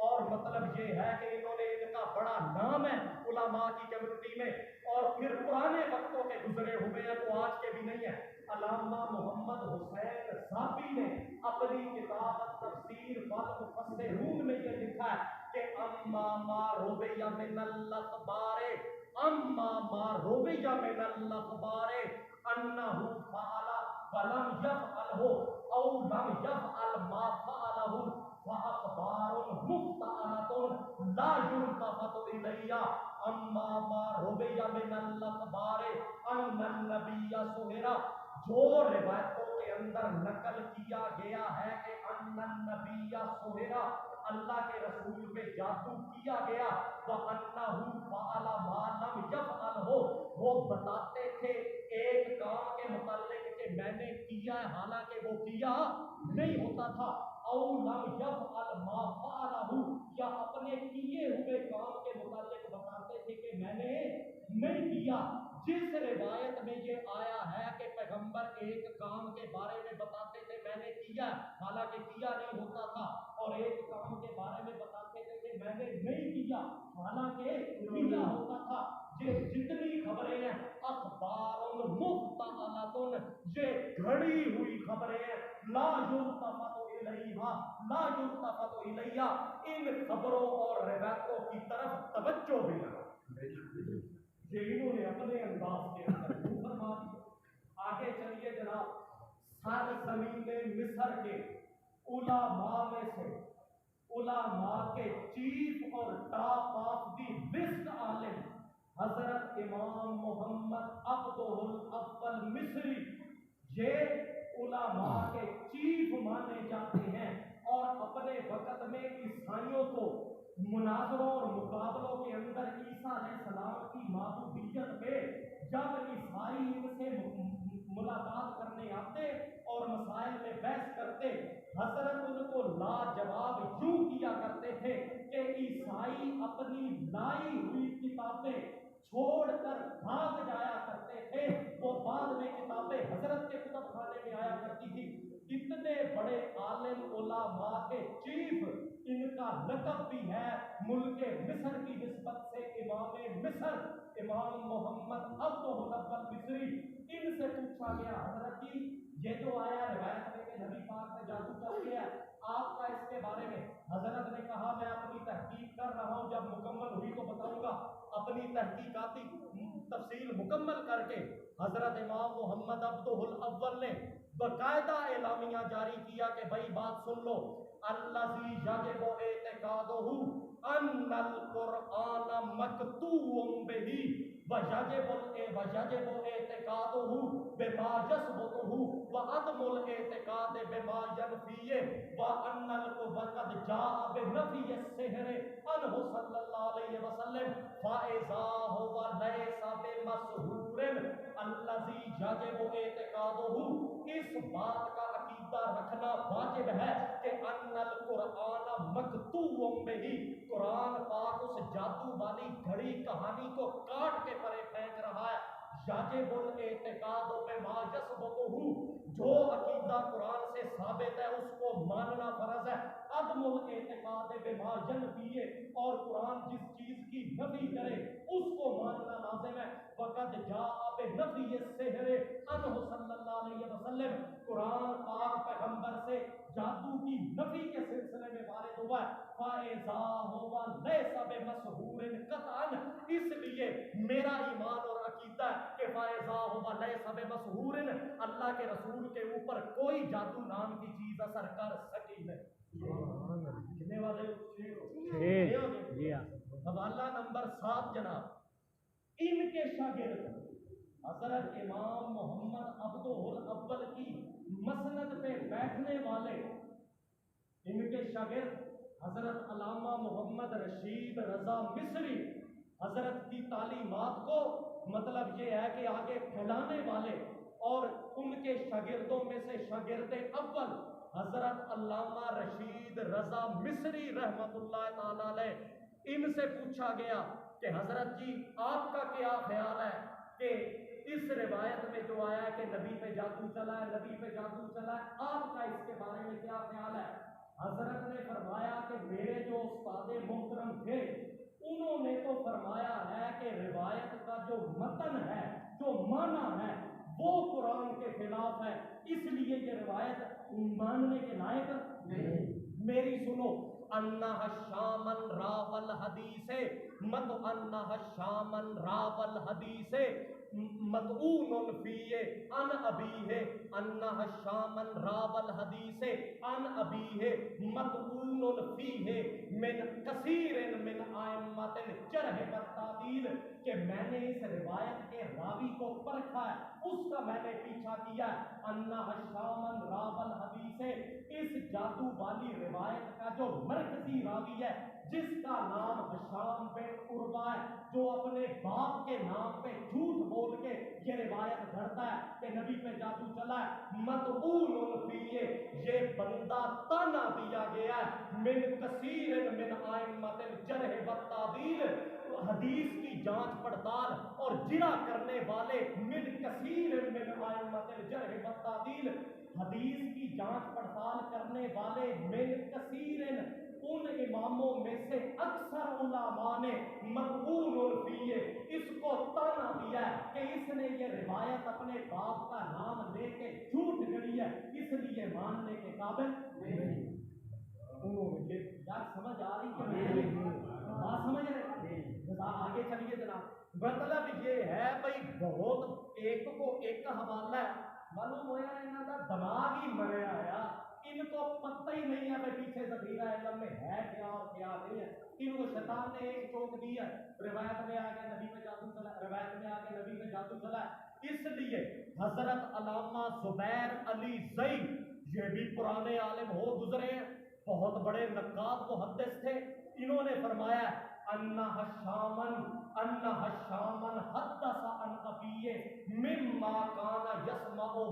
[SPEAKER 1] اور مطلب یہ ہے کہ انہوں نے، ان کا بڑا نام ہے علماء کی کمیونٹی میں، اور پھر پرانے وقتوں کے گزرے ہوئے ہیں، وہ آج کے بھی نہیں ہیں۔ علامہ محمد حسین صافی نے اپنی کتاب التفسیر والمفسرون میں یہ لکھا ہے کہ اما ما روی من الاخبار، اما ما روی من الاخبار انہ فعل ولم یفعلہ او لم یفعل ما فعلہ فاخبار مفتعلۃ لا یلتفت الیہ، اما ما روی من الاخبار ان النبی سحر، جو روایتوں کے اندر نقل کیا گیا ہے کہ ان النبی سحر، اللہ کے رسول پہ جادو کیا گیا، وَأَنَّهُ فَعَلَ مَا لَمْ يَفْعَلْهُ، وہ بتاتے تھے ایک کام کے متعلق کہ میں نے کیا ہے حالانکہ وہ کیا نہیں ہوتا تھا، او لم يفعل ما فعلہ، یا اپنے کیے ہوئے کام کے متعلق بتاتے تھے کہ میں نے نہیں کیا۔ جس روایت میں یہ آیا ہے کہ پیغمبر ایک کام کے بارے میں بتاتے تھے میں نے کیا حالانکہ کیا نہیں ہوتا تھا، اور ایک کام کے بارے میں بتاتے تھے کہ میں نے نہیں کیا حالانکہ کیا ہوتا تھا، یہ جتنی خبریں ہیں اخبار مفتعلۃ، یہ گھڑی ہوئی خبریں ہیں، لا یلتفت الیہا، لا یلتفت الیہا، ان خبروں اور روایتوں کی طرف توجہ بھی نہ، یہ انہوں نے اپنے انداز کے اندر فرما دیا۔ آگے چلیے جناب، سرزمین مصر کے علماء میں سے علماء کے چیف اور ٹاپ آف دی لسٹ عالم حضرت امام محمد عبدہ الاول مصری، یہ علماء کے چیف مانے جاتے ہیں، اور اپنے وقت میں عیسائیوں کو مناظروں اور مقابلوں کے اندر عیسیٰ علیہ السلام کی معبودیت پہ جب عیسائی ان سے ملاقات کرنے آتے اور مسائل میں بحث کرتے، حضرت ان کو لاجواب یوں کیا کرتے تھے کہ عیسائی اپنی لائی ہوئی کتابیں چھوڑ کر بھاگ جایا کرتے تھے، وہ بعد میں کتابیں حضرت کے کتب خانے میں آیا کرتی تھی۔ اتنے بڑے عالم علماء کے چیف، ان کا لقب بھی ہے ملک مصر کی نسبت سے امام مصر، امام محمد عبدہ الاول مصری۔ ان سے پوچھا گیا حضرت جی یہ جو آیا روایت میں کہ نبی پاک نے جادو کر دیا، آپ کا اس کے بارے میں؟ حضرت نے کہا میں اپنی تحقیق کر رہا ہوں، جب مکمل ہوئی تو بتاؤں گا۔ اپنی تحقیقاتی تفصیل مکمل کر کے حضرت امام محمد عبدہ الاول نے باقاعدہ اعلامیہ جاری کیا کہ بھائی بات سن لو، الذی یجب اعتقادہ ان القرآن مکتوب بہ ویجب اعتقادہ بما یثبتہ وعدم الاعتقاد بما ینفیہ وان وقد جاء بنفی السحر عنہ صلی اللہ علیہ وسلم فاذا هو لیس بمسحور الذی یجب اعتقادہ۔ اس بات کا عقیدہ رکھنا واجب ہے کہ ان القرآن مکتوب بہ، قرآن پاک اس جادو والی گھڑی کہانی کو کاٹ کے پرے پھینک رہا ہے۔ یجب الاعتقاد بما یثبتہ، جو عقیدہ قرآن سے ثابت ہے اس کو ماننا فرض ہے۔ عدم الاعتقاد بما ینفیہ، اور قرآن جس چیز کی نفی کرے اس کو ماننا لازم ہے۔ وقد جاء بنفی السحر عنہ صلی اللہ علیہ وسلم، قرآن پاک پیغمبر سے جادو کی نفی کے سلسلے میں وارد ہوا ہے۔ فاذا هو لیس بمسحور قطعا، اس لیے میرا ایمان اور عقیدہ ہے کہ فاذا هو لیس بمسحور، اللہ کے رسول کے اوپر کوئی جادو نام کی چیز اثر کر سکی نہیں۔ کتنے والے؟ حوالہ نمبر 7 جناب، ان کے شاگرد حضرت امام محمد عبدہ الاول کی مسند پہ بیٹھنے والے، ان کے شاگرد حضرت علامہ محمد رشید رضا مصری، حضرت کی تعلیمات کو مطلب یہ ہے کہ آگے پھیلانے والے، اور ان کے شاگردوں میں سے شاگرد اول حضرت علامہ رشید رضا مصری رحمت اللہ تعالی علیہ، ان سے پوچھا گیا کہ حضرت جی آپ کا کیا خیال ہے کہ اس روایت میں جو آیا ہے کہ نبی پہ جادو چلا ہے، نبی پہ جادو چلا ہے، آپ کا اس کے بارے میں کیا خیال ہے؟ حضرت نے فرمایا کہ میرے جو استاد محترم تھے انہوں نے تو فرمایا ہے کہ روایت کا جو متن ہے، جو معنی ہے، وہ قرآن کے خلاف ہے، اس لیے یہ روایت ماننے کے لائق نہیں۔ میری سنو، انہا شامن راول حدیث مت انہا شامن راول حدیث مطعون فیہ ان ابیہ، انہا شامن راول حدیث ان ابیہ مطعون فیہ من کثیر من ائمۃ الجرح والتعدیل، کہ میں نے اس روایت کے راوی کو پرکھا ہے، اس کا میں نے پیچھا کیا ہے۔ انہا شامن راول حدیث، اس جادو والی روایت کا جو مرکزی راوی ہے جس کا نام ہشام بن عروہ ہے، جو اپنے باپ کے نام پہ جھوٹ بول کے یہ روایت گھڑتا ہے کہ نبی پہ جادو چلا ہے، مطعون فیہ، یہ بندہ تانا دیا گیا ہے، من کثیر من ائمۃ الجرح والتعدیل، حدیث کی جانچ پڑتال اور جرح کرنے والے، من کثیر من ائمۃ الجرح والتعدیل، حدیث کی جانچ پڑتال کرنے والے، من کثیر ان اماموں میں سے اکثر علماء نے مطعون فیہ، اس کو تانا دیا ہے کہ اس نے یہ روایت اپنے باپ کا نام لے کے جھوٹ گڑی ہے، اس لیے ماننے کے قابل نہیں۔ انہوں نے یار سمجھ آ رہی ہے، بات سمجھ رہے؟ آگے چلیے جناب، مطلب یہ ہے بھائی بہت ایک کو ایک حوالہ ہے، معلوم ہوا انہوں کا دماغ ہی مریا آیا، ان کو پتہ ہی نہیں ہے کہ پیچھے ذخیرہ علم میں ہے کیا اور کیا نہیں ہے. ان کو شیطان نے ایک چوک دی ہے. روایت میں آ کے نبی پہ جادو چلا، روایت میں آ کے نبی پہ جادو چلا. اس لیے حضرت علامہ زبیر علی زئی یہ بھی پرانے عالم ہو گزرے ہیں، بہت بڑے نقاد محدث تھے. انہوں نے فرمایا انہ شامن حدث عن ابیہ مما کان یسمعہ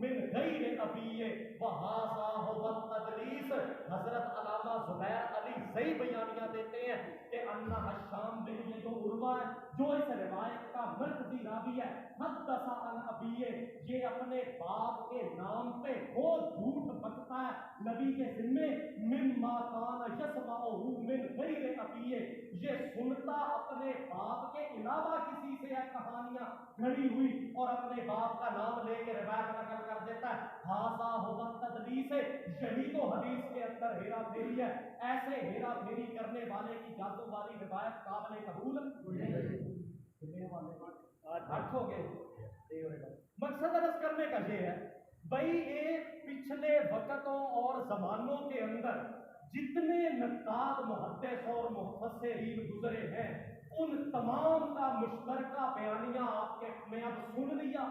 [SPEAKER 1] من غیر ابیہ وہذا هو التدلیس. حضرت علامہ زبیر علی زئی بیانیہ دیتے ہیں کہ انہ شام بن یہ جو عروہ ہے جو اس روایت کا مرکزی راوی ہے، حدث عن ابیہ یہ اپنے باپ کے نام پہ وہ جھوٹ بکتا ہے نبی کے ذمے. مما کان یسمعہ من غیر ابیہ یہ سنتا اپنے باپ کے علاوہ کسی سے ہے، کہانیاں گھڑی ہوئی اور اپنے باپ کا نام لے کے روایت نقل کر دیتا ہے. ھذا ھو التدلیس یہی تو حدیث کے اندر ہیرا پھیری ہے. ایسے ہیرا پھیری کرنے والے کی جادو والی روایت قابل قبول ہو گئے. مقصد عرض کرنے کا یہ ہے بھائی یہ پچھلے وقتوں اور زمانوں کے اندر جتنے نقاد محدث اور مفسرین گزرے ہیں ان تمام کا مشترکہ بیانیہ آپ کے میں اب سن لیا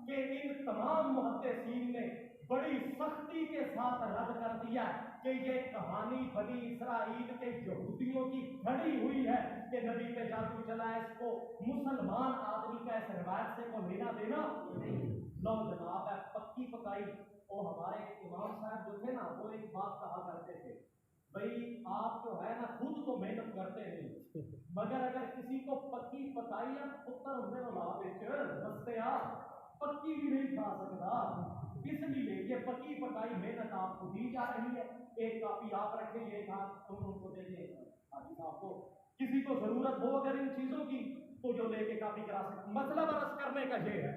[SPEAKER 1] کہ ان تمام محدثین نے بڑی سختی کے ساتھ رد کر دیا کہ یہ کہانی بنی اسرائیل کے یہودیوں کی کھڑی ہوئی ہے کہ نبی پہ جادو چلا ہے. اس کو مسلمان آدمی کا اس روایت سے کو لینا دینا لو جناب ہے. پکی پکائی وہ ہمارے امام صاحب جو تھے نا وہ ایک بات کہا کرتے تھے بھائی آپ جو ہے نا خود تو محنت کرتے نہیں مگر اگر کسی کو پکی پکائی ہے پتر ہونے والا رستے پکی بھی نہیں کھا سکتا. اس لیے یہ پکی پکائی محنت آپ کو دی جا رہی ہے. ایک کاپی آپ رکھیں گے ایک آپ ان کو دے دیں آپ کو کسی کو ضرورت ہو اگر ان چیزوں کی تو جو لے کے کاپی کرا سکتے. مطلب عرض کرنے کا یہ ہے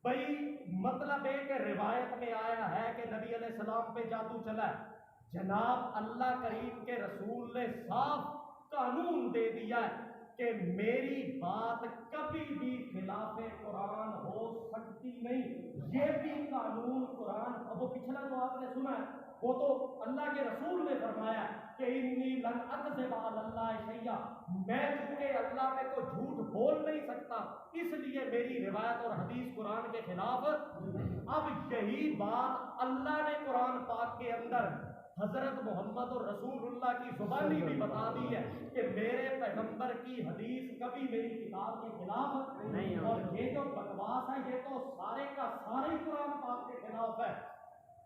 [SPEAKER 1] بھائی مطلب ہے کہ روایت میں آیا ہے کہ نبی علیہ السلام پہ جادو چلا ہے. جناب اللہ کریم کے رسول نے صاف قانون دے دیا ہے کہ میری بات کبھی بھی خلاف قرآن ہو سکتی نہیں. یہ بھی قانون قرآن وہ پچھلا جو آپ نے سنا ہے وہ تو اللہ کے رسول نے فرمایا کہ انی لن اکذب علی اللہ شیئا میں چونکہ اللہ پہ کوئی جھوٹ بول نہیں سکتا اس لیے میری روایت اور حدیث قرآن کے خلاف. اب یہی بات اللہ نے قرآن پاک کے اندر حضرت محمد اور رسول اللہ کی زبانی بھی بتا دی ہے کہ میرے پیغمبر کی حدیث کبھی میری کتاب کے خلاف نہیں. اور یہ جو بکواس ہے یہ تو سارے کا سارے قرآن پاک کے خلاف ہے.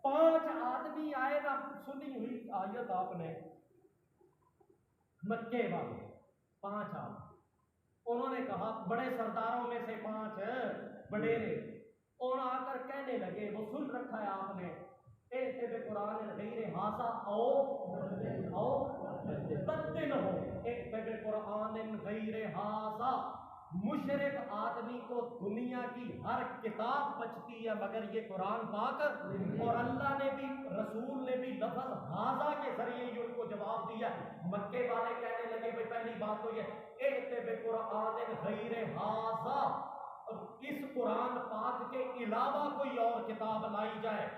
[SPEAKER 1] 5 آدمی آئے نا سنی ہوئی آیت آپ نے مکے والے 5 آدمی انہوں نے کہا بڑے سرداروں میں سے 5 بڑے اور آ کر کہنے لگے وہ سن رکھا ہے آپ نے ایتے بے قرآن غیر حاصا او بدل ہو ایتے بے قرآن غیر حاصا. مشرک آدمی کو دنیا کی ہر کتاب بچتی ہے مگر یہ قرآن پاک. اور اللہ نے بھی رسول نے بھی لفظ حاضا کے ذریعے یہ ان کو جواب دیا. مکے والے کہنے لگے بھائی پہلی بات تو یہ ایتے بے قرآن غیر حاضا اس قرآن پاک کے علاوہ کوئی اور کتاب لائی جائے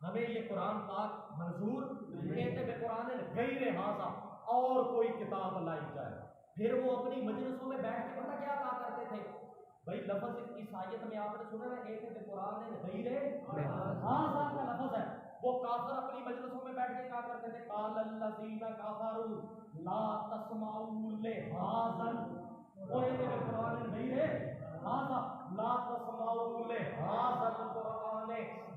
[SPEAKER 1] ہمیں یہ قرآن پاک منظور. کہتے بے قرآن غیر حاضا اور کوئی کتاب لائی جائے. پھر وہ اپنی مجلسوں میں بیٹھ کے پتہ کیا کہا کرتے تھے بھائی لفظ اس آیت میں آپ نے سنا نا ایک بے قرآن غیر حاضا کا لفظ ہے. وہ کافر اپنی مجلسوں میں بیٹھ کے کہا کرتے تھے قال الذین کفروا لا تسمعوا لہذا اور ایک بے قرآن غیر حاضا لا تسمعوا لہذا القرآن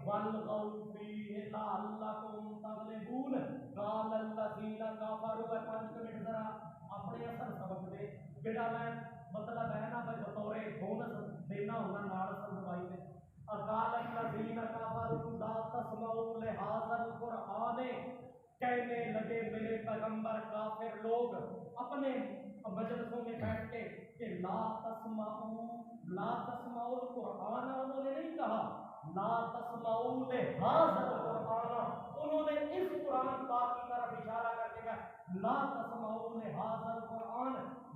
[SPEAKER 1] والغوا فیہ لعلکم تغلبون. قال الذین کفروا 5 منٹ ذرا اپنے اثر سبق دے بیٹا میں مطلب ہے نا بھائی بطور بونس دینا ہونا نال سنوائی میں. قال الذین کفروا لا تسمعوا لہذا القرآن کہنے لگے میرے پیغمبر کافر لوگ اپنے مجلسوں میں بیٹھ کے کہ لا تسمعوا القرآن انہوں نے نہیں کہا لا تسمعوا لہذا القرآن انہوں نے اس قرآن پاک کی طرف اشارہ کر کے کہا لا تسمعوا لہذا القرآن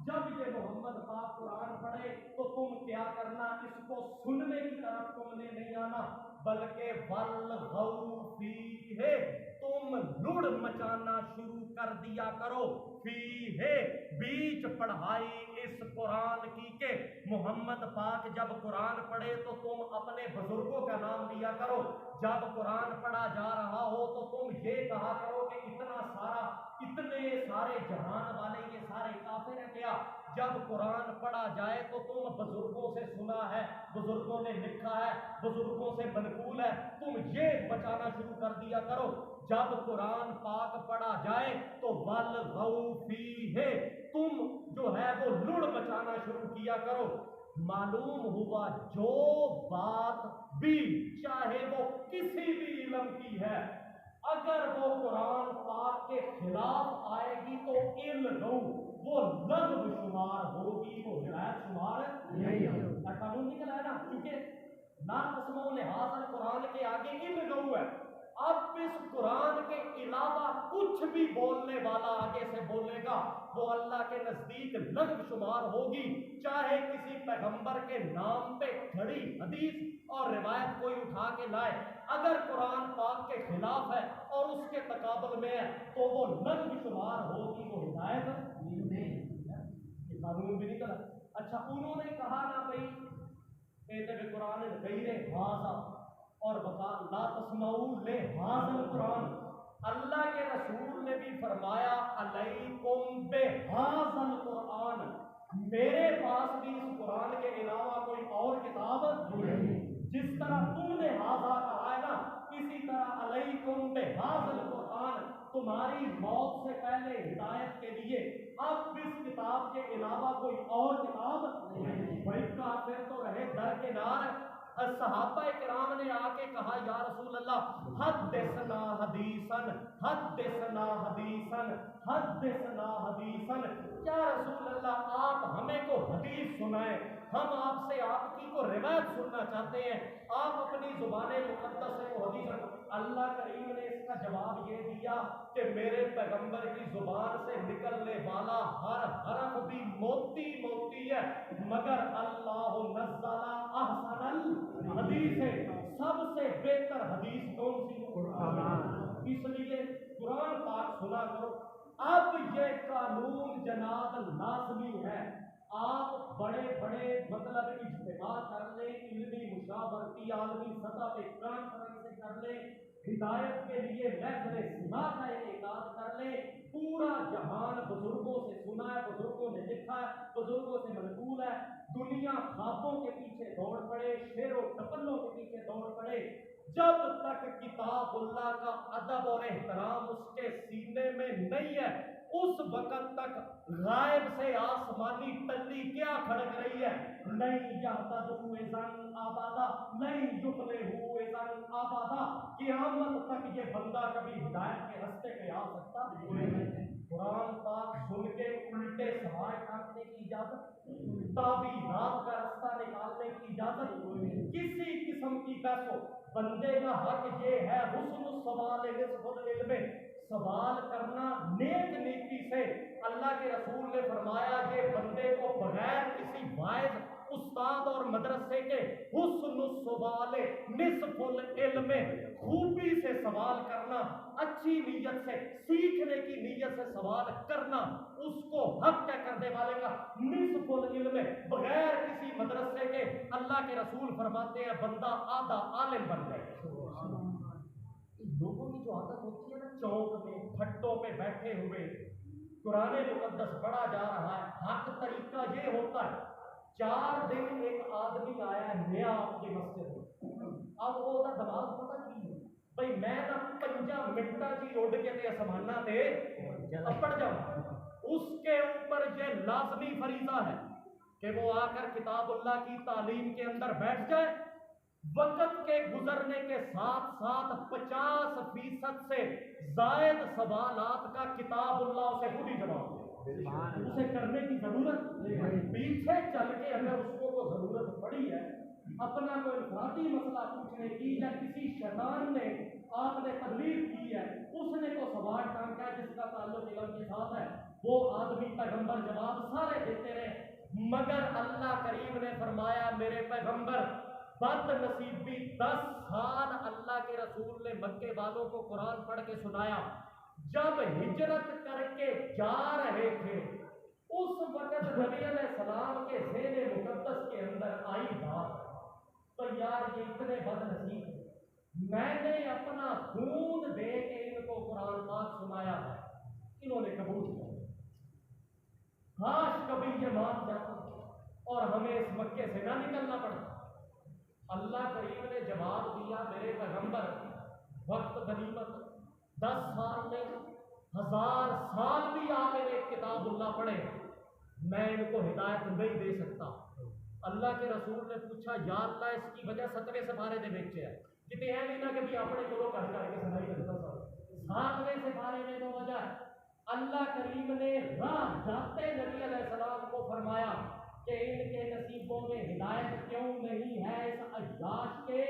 [SPEAKER 1] جب یہ محمد پاک قرآن پڑھے تو تم کیا کرنا، اس کو سننے کی طرف تم نے نہیں آنا، بلکہ والغوا فیہ، تم لڑ مچانا شروع کر دیا کرو، فیہ بیچ پڑھائی اس قرآن کی، کہ محمد پاک جب قرآن پڑھے تو تم اپنے بزرگوں کا نام لیا کرو، جب قرآن پڑھا جا رہا ہو تو تم یہ کہا کرو کہ اتنے سارے جہان والے یہ سارے کافر ہیں کیا؟ جب قرآن پڑھا جائے تو تم بزرگوں سے سنا ہے، بزرگوں نے لکھا ہے، بزرگوں سے منقول ہے، تم یہ بچانا شروع کر دیا کرو۔ جب قرآن پاک پڑھا جائے تو والغوا فیہ، تم جو ہے وہ لڑ بچانا شروع کیا کرو۔ معلوم ہوا جو بات بھی چاہے وہ کسی بھی علم کی ہے، اگر وہ قرآن پاک کے خلاف آئے گی تو علم وہ لغو شمار ہوگی، وہ ہدایت شمار نہیں ہوگی۔ قانون نکلا ہے نا، کیونکہ لا تسمعوا لہذا القرآن کے آگے علم ہے۔ اب اس قرآن کے علاوہ کچھ بھی بولنے والا آگے سے بولے گا وہ اللہ کے نزدیک لغو شمار ہوگی، چاہے کسی پیغمبر کے نام پہ کھڑی حدیث اور روایت کوئی اٹھا کے لائے، اگر قرآن پاک کے خلاف ہے اور اس کے تقابل میں ہے تو وہ لغو شمار ہوگی، وہ ہدایت نہیں۔ یہ قانون بھی نکلا۔ اچھا انہوں نے کہا نا بھائی کہ قرآن غیر ھذا اور بتا لا تسمعوا لہذا القرآن، اللہ کے رسول نے بھی فرمایا علیکم بہذا القرآن، میرے پاس بھی اس قرآن کے علاوہ کوئی اور کتاب نہیں۔ جس طرح تم نے ھذا کہا ہے نا، اسی طرح علیکم بہذا القرآن، تمہاری موت سے پہلے ہدایت کے لیے اب اس کتاب کے علاوہ کوئی اور کتاب نہیں۔ بھائی کافر تو رہے درکنار، صحابہ کرام نے آ کے کہا یا رسول اللہ حدثنا حدیثاً حدثنا حدیثاً حدثنا حدیثاً، یا رسول اللہ آپ ہمیں کو حدیث سنائیں، ہم آپ سے آپ کی کو روایت سننا چاہتے ہیں، آپ اپنی زبان مقدس سے کو حدیث۔ اللہ کریم نے اس کا جواب یہ دیا کہ میرے پیغمبر کی زبان سے نکلنے والا ہر حرف بھی موتی موتی ہے، مگر اللہ نزل احسن الحدیث ہے، سب سے بہتر حدیث کون سی؟ قرآن۔ اس لیے قرآن پاک سنا کرو۔ اب یہ قانون جناب لازمی ہے، آپ بڑے بڑے مطلب اجتماع کر لیں، علمی مشاورتی عالمی سطح پہ کانفرنس کر لیں، ہدایت کے لیے محفل سنا کا انعقاد کر لیں، پورا جہان بزرگوں سے سنا ہے، بزرگوں نے لکھا ہے، بزرگوں سے منقول ہے، دنیا خوابوں کے پیچھے دوڑ پڑے، شیر و ٹپلوں کے پیچھے دوڑ پڑے، جب تک کتاب اللہ کا ادب اور احترام اس کے سینے میں نہیں ہے اس وقت تک غائب سے آسمانی ٹلی کیا کھڑک رہی ہے، نہیں یہتدوا اذا ابدا نہیں یفلحوا اذا ابدا، قیامت تک یہ بندہ کبھی ہدایت کے راستے پہ آ سکتا نہیں۔ قرآن پاک سن کے الٹے سوال کرنے کی اجازت، تعبیرات کا راستہ نکالنے کی اجازت، کسی قسم کی بحث ہو، بندے کا حق یہ ہے حسن السوال نصف العلم، سوال کرنا نیک نیکی سے۔ اللہ کے رسول نے فرمایا کہ بندے کو بغیر کسی واعظ استاد اور مدرسے کے حسن السوال نصف العلم، خوبی سے سوال کرنا، اچھی نیت سے سیکھنے کی نیت سے سوال کرنا، اس کو حق طے کرنے والے کا نصف العلم، بغیر کسی مدرسے کے اللہ کے رسول فرماتے ہیں بندہ آدھا عالم بن جائے۔ لوگوں کی جو عادت ہوتی ہے نا چوک میں کھٹوں پہ بیٹھے ہوئے قرآن مقدس پڑھا جا رہا ہے، حق طریقہ یہ ہوتا ہے 4 دن ایک آدمی آیا ہے نیا آپ کی مسجد میں، اب وہ دماغ پتہ کی ہے بھائی میں نہ 5 منٹا جی اڑ کے تے سمانا تے پڑ جاؤں، اس کے اوپر یہ لازمی فریضہ ہے کہ وہ آ کر کتاب اللہ کی تعلیم کے اندر بیٹھ جائے، وقت کے گزرنے کے ساتھ ساتھ 50% سے زائد سوالات کا کتاب اللہ اسے خود ہی جواب دے، اسے کرنے کی ضرورت نہیں، پیچھے چل کے اگر اس کو ضرورت پڑی ہے اپنا کوئی انفرادی مسئلہ پوچھنے کی یا کسی شیطان نے آپ نے تبلیغ کی ہے، اس نے کو سوال ٹانکا ہے جس کا تعلق علم کے ساتھ ہے، وہ آدمی پیغمبر جواب سارے دیتے رہے، مگر اللہ کریم نے فرمایا میرے پیغمبر بد نصیبی 10 سال اللہ کے رسول نے مکے والوں کو قرآن پڑھ کے سنایا۔ جب ہجرت کر کے جا رہے تھے اس وقت نبی علیہ السلام کے ذہن مقدس کے اندر آئی بات، تو یار یہ اتنے بد نصیب ہیں، میں نے اپنا خون دے کے ان کو قرآن پاک سنایا ہے، انہوں نے قبول کیا، کاش کبھی یہ مان جاتا اور ہمیں اس مکے سے نہ نکلنا پڑتا۔ اللہ کریم نے جواب دیا میرے پیغمبر وقت غنیمت، 10 سال میں 1000 سال بھی آپ ایک کتاب اللہ پڑھے، میں ان کو ہدایت نہیں دے سکتا۔ اللہ کے رسول نے پوچھا یا اللہ اس کی وجہ 7ویں سپارے دے وچ ہے، کتے ہیں نہیں نا کہ بھی اپنے گھروں کر کے سنائی کرتا سا، 7ویں سپارے میں تو وجہ ہے۔ اللہ کریم نے راہ جاتے نبی علیہ السلام کو فرمایا کہ ان کے نصیبوں میں ہدایت کیوں نہیں ہے اس عیاش کے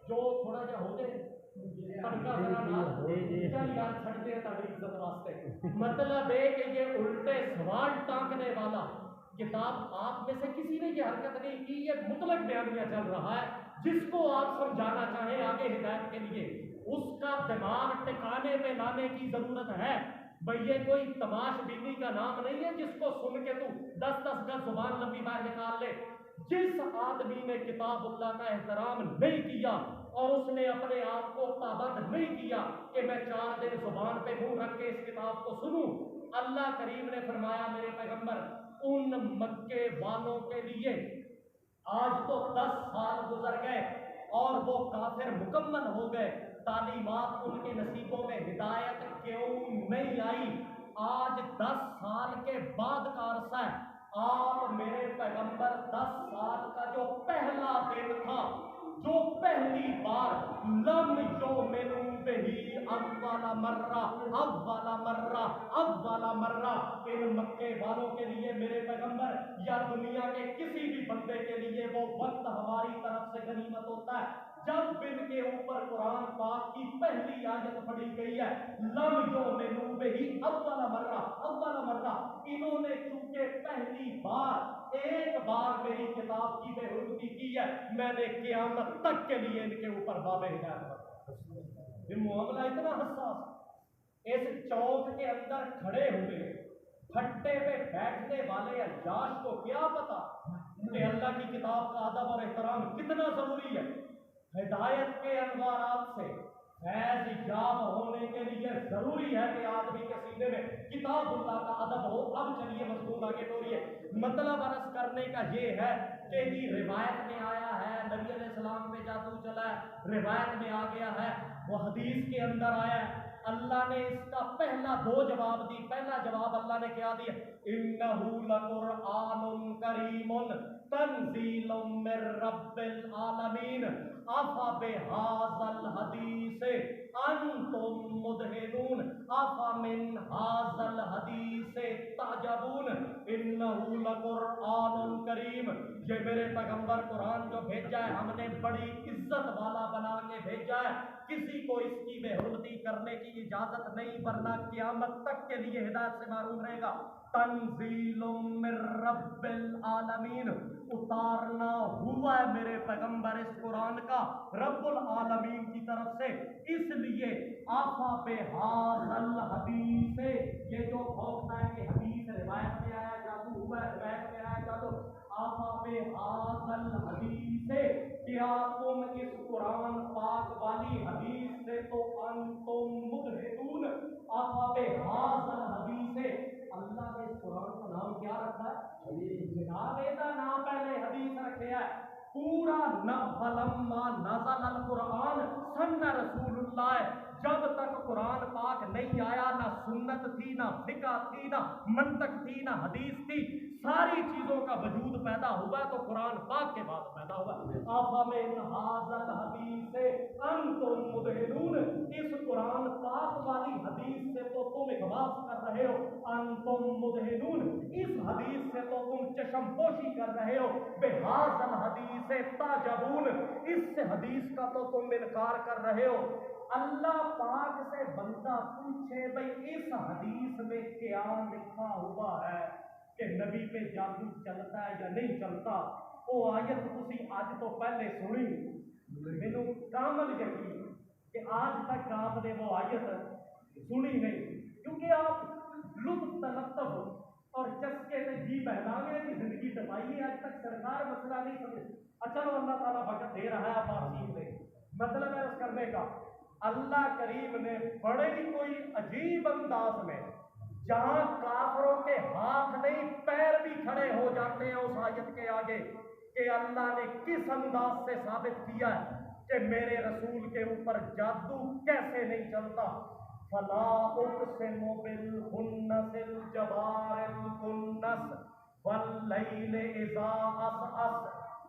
[SPEAKER 1] جو تھوڑا جا ہو گئے تڑکا ذرا نہ چل یار چھڑتے ہیں تاکہ عزت واسطے، مطلب ہے کہ یہ الٹے سوال ٹانکنے والا کتاب آپ میں سے کسی نے یہ حرکت نہیں کی، یہ مطلق بیانیہ چل رہا ہے، جس کو آپ سمجھانا چاہیں آگے ہدایت کے لیے اس کا دماغ ٹکانے پہ لانے کی ضرورت ہے۔ بھئی یہ کوئی تماش بینی کا نام نہیں ہے جس کو سن کے تو 10 گز زبان لمبی باہر نکال لے۔ جس آدمی نے کتاب اللہ کا احترام نہیں کیا اور اس نے اپنے آپ کو پابند نہیں کیا کہ میں 4 دن زبان پہ منہ رکھ کے اس کتاب کو سنوں، اللہ کریم نے فرمایا میرے پیغمبر ان مکے والوں کے لیے آج تو 10 سال گزر گئے اور وہ کافر مکمل ہو گئے، تعلیمات ان کے نصیبوں میں ہدایت کیوں نہیں آئی؟ آج 10 سال کے بعد کا عرصہ ہے، آپ میرے پیغمبر 10 سال کا جو پہلا دن تھا، جو پہلی بار لم یؤمنوا بہ اول مرہ ان مکے والوں کے لیے میرے پیغمبر یا دنیا کے کسی بھی بندے کے لیے وہ وقت ہماری طرف سے غنیمت ہوتا ہے جب ان کے اوپر قرآن پاک کی پہلی آیت پڑھی گئی ہے لم یؤمنوا بہ اول مرہ، انہوں نے چونکہ پہلی بار ایک بار میری کتاب کی بے حرمتی کی ہے، میں نے قیامت تک کے لیے ان کے اوپر باب ہدایت رکھا۔ یہ معاملہ اتنا حساس، اس چوک کے اندر کھڑے ہوئے پھٹے پہ بیٹھنے والے عیاش کو کیا پتا کہ اللہ کی کتاب کا ادب اور احترام کتنا ضروری ہے۔ ہدایت کے انوارات سے فیض یاب ہونے کے لیے ضروری ہے کہ آدمی کے سینے میں کتاب اللہ کا ادب ہو۔ اب چلیے مضمون آگے توڑیے، مطلب عرض کرنے کا یہ ہے کہ جی روایت میں آیا ہے نبی علیہ السلام میں جادو چلا ہے، روایت میں آ گیا ہے، وہ حدیث کے اندر آیا ہے، اللہ نے اس کا پہلا 2 جواب دی۔ پہلا جواب اللہ نے کیا دیا؟ انہ لقرآن کریم تنزیل من رب العالمین افبہذا الحدیث انتم مدہنون افمن ھذا الحدیث تعجبون انہ لقرآن کریم، یہ میرے پیغمبر قرآن جو بھیجا ہے ہم نے بڑی عزت والا بنا کے بھیجا ہے، کسی کو اس کی بے حرمتی کرنے کی اجازت نہیں، ورنہ قیامت تک کے لیے ہدایت سے محروم رہے گا۔ تنزیل من رب العالمین، اتارنا ہوا ہے میرے پیغمبر اس قرآن کا رب العالمین کی طرف سے، اس لیے آفا بہذا الحدیث، یہ جو ہوتا ہے کہ حدیث روایت میں آیا جادو ہوا ہے، روایت میں آیا جادو، آفا بہذا الحدیث، کیا تم اس قرآن پاک والی حدیث سے تو انتم مدہنون، آفا بہذا الحدیث، اللہ نے اس قرآن کا نام کیا رکھا ہے؟ جناب کا نام پہلے حدیث رکھے ہے، پورا فلما نزل القرآن سن رسول اللہ، جب تک قرآن پاک نہیں آیا نہ سنت تھی، نہ فقہ تھی، نہ منطق تھی، نہ حدیث تھی، ساری چیزوں کا وجود پیدا ہوا تو قرآن پاک کے بعد پیدا ہوا۔ افمن ھذا الحدیث انتم مدہنون، اس قرآن پاک والی حدیث سے تو تم اقباس کر رہے ہو، انتم مدہنون، اس حدیث سے تو تم چشم پوشی کر رہے ہو، بہذا الحدیث تعجبون، اس حدیث کا تو تم انکار کر رہے ہو۔ اللہ پاک سے بندہ پوچھے بھئی اس حدیث میں کیا لکھا ہوا ہے کہ نبی پہ جادو چلتا ہے یا نہیں چلتا، وہ آیت تسی آج تو پہلے سنی، مینوں کامل یقین کہ آج تک آپ نے وہ آیت سنی نہیں، کیونکہ آپ لطف تلطف اور چسکے سے جی بہلانے کی زندگی ٹپائی ہے، آج تک سرکار مسئلہ نہیں سمجھ۔ اچھا اللہ تعالیٰ وقت دے رہا ہے فارسی میں، مطلب ہے اس کرنے کا اللہ کریم نے بڑے ہی کوئی عجیب انداز میں، جہاں کافروں کے ہاتھ نہیں پیر بھی کھڑے ہو جاتے ہیں اس آیت کے آگے، کہ اللہ نے کس انداز سے ثابت کیا ہے کہ میرے رسول کے اوپر جادو کیسے نہیں چلتا۔ فلا اقسم بالخنس الجوار الکنس واللیل اذا عسعس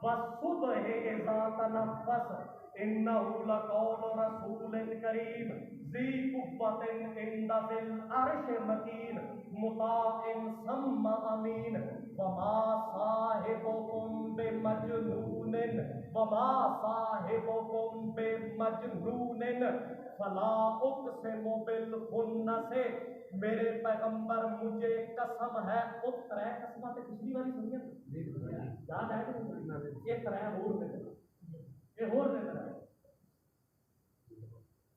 [SPEAKER 1] والصبح اذا تنفس انه لقول رسول کریم ذی قوت عند ذی العرش مکین مطاع ثم امین وما صاحبکم بمجنون وما صاحبکم بمجنون فلا اقسم بالخنس، میرے پیغمبر مجھے قسم ہے، وہ ترے قسمہ تے پچھلی باری سنیے یاد ہے کہ یہ ترے اور دے یہ اور دے رہا ہے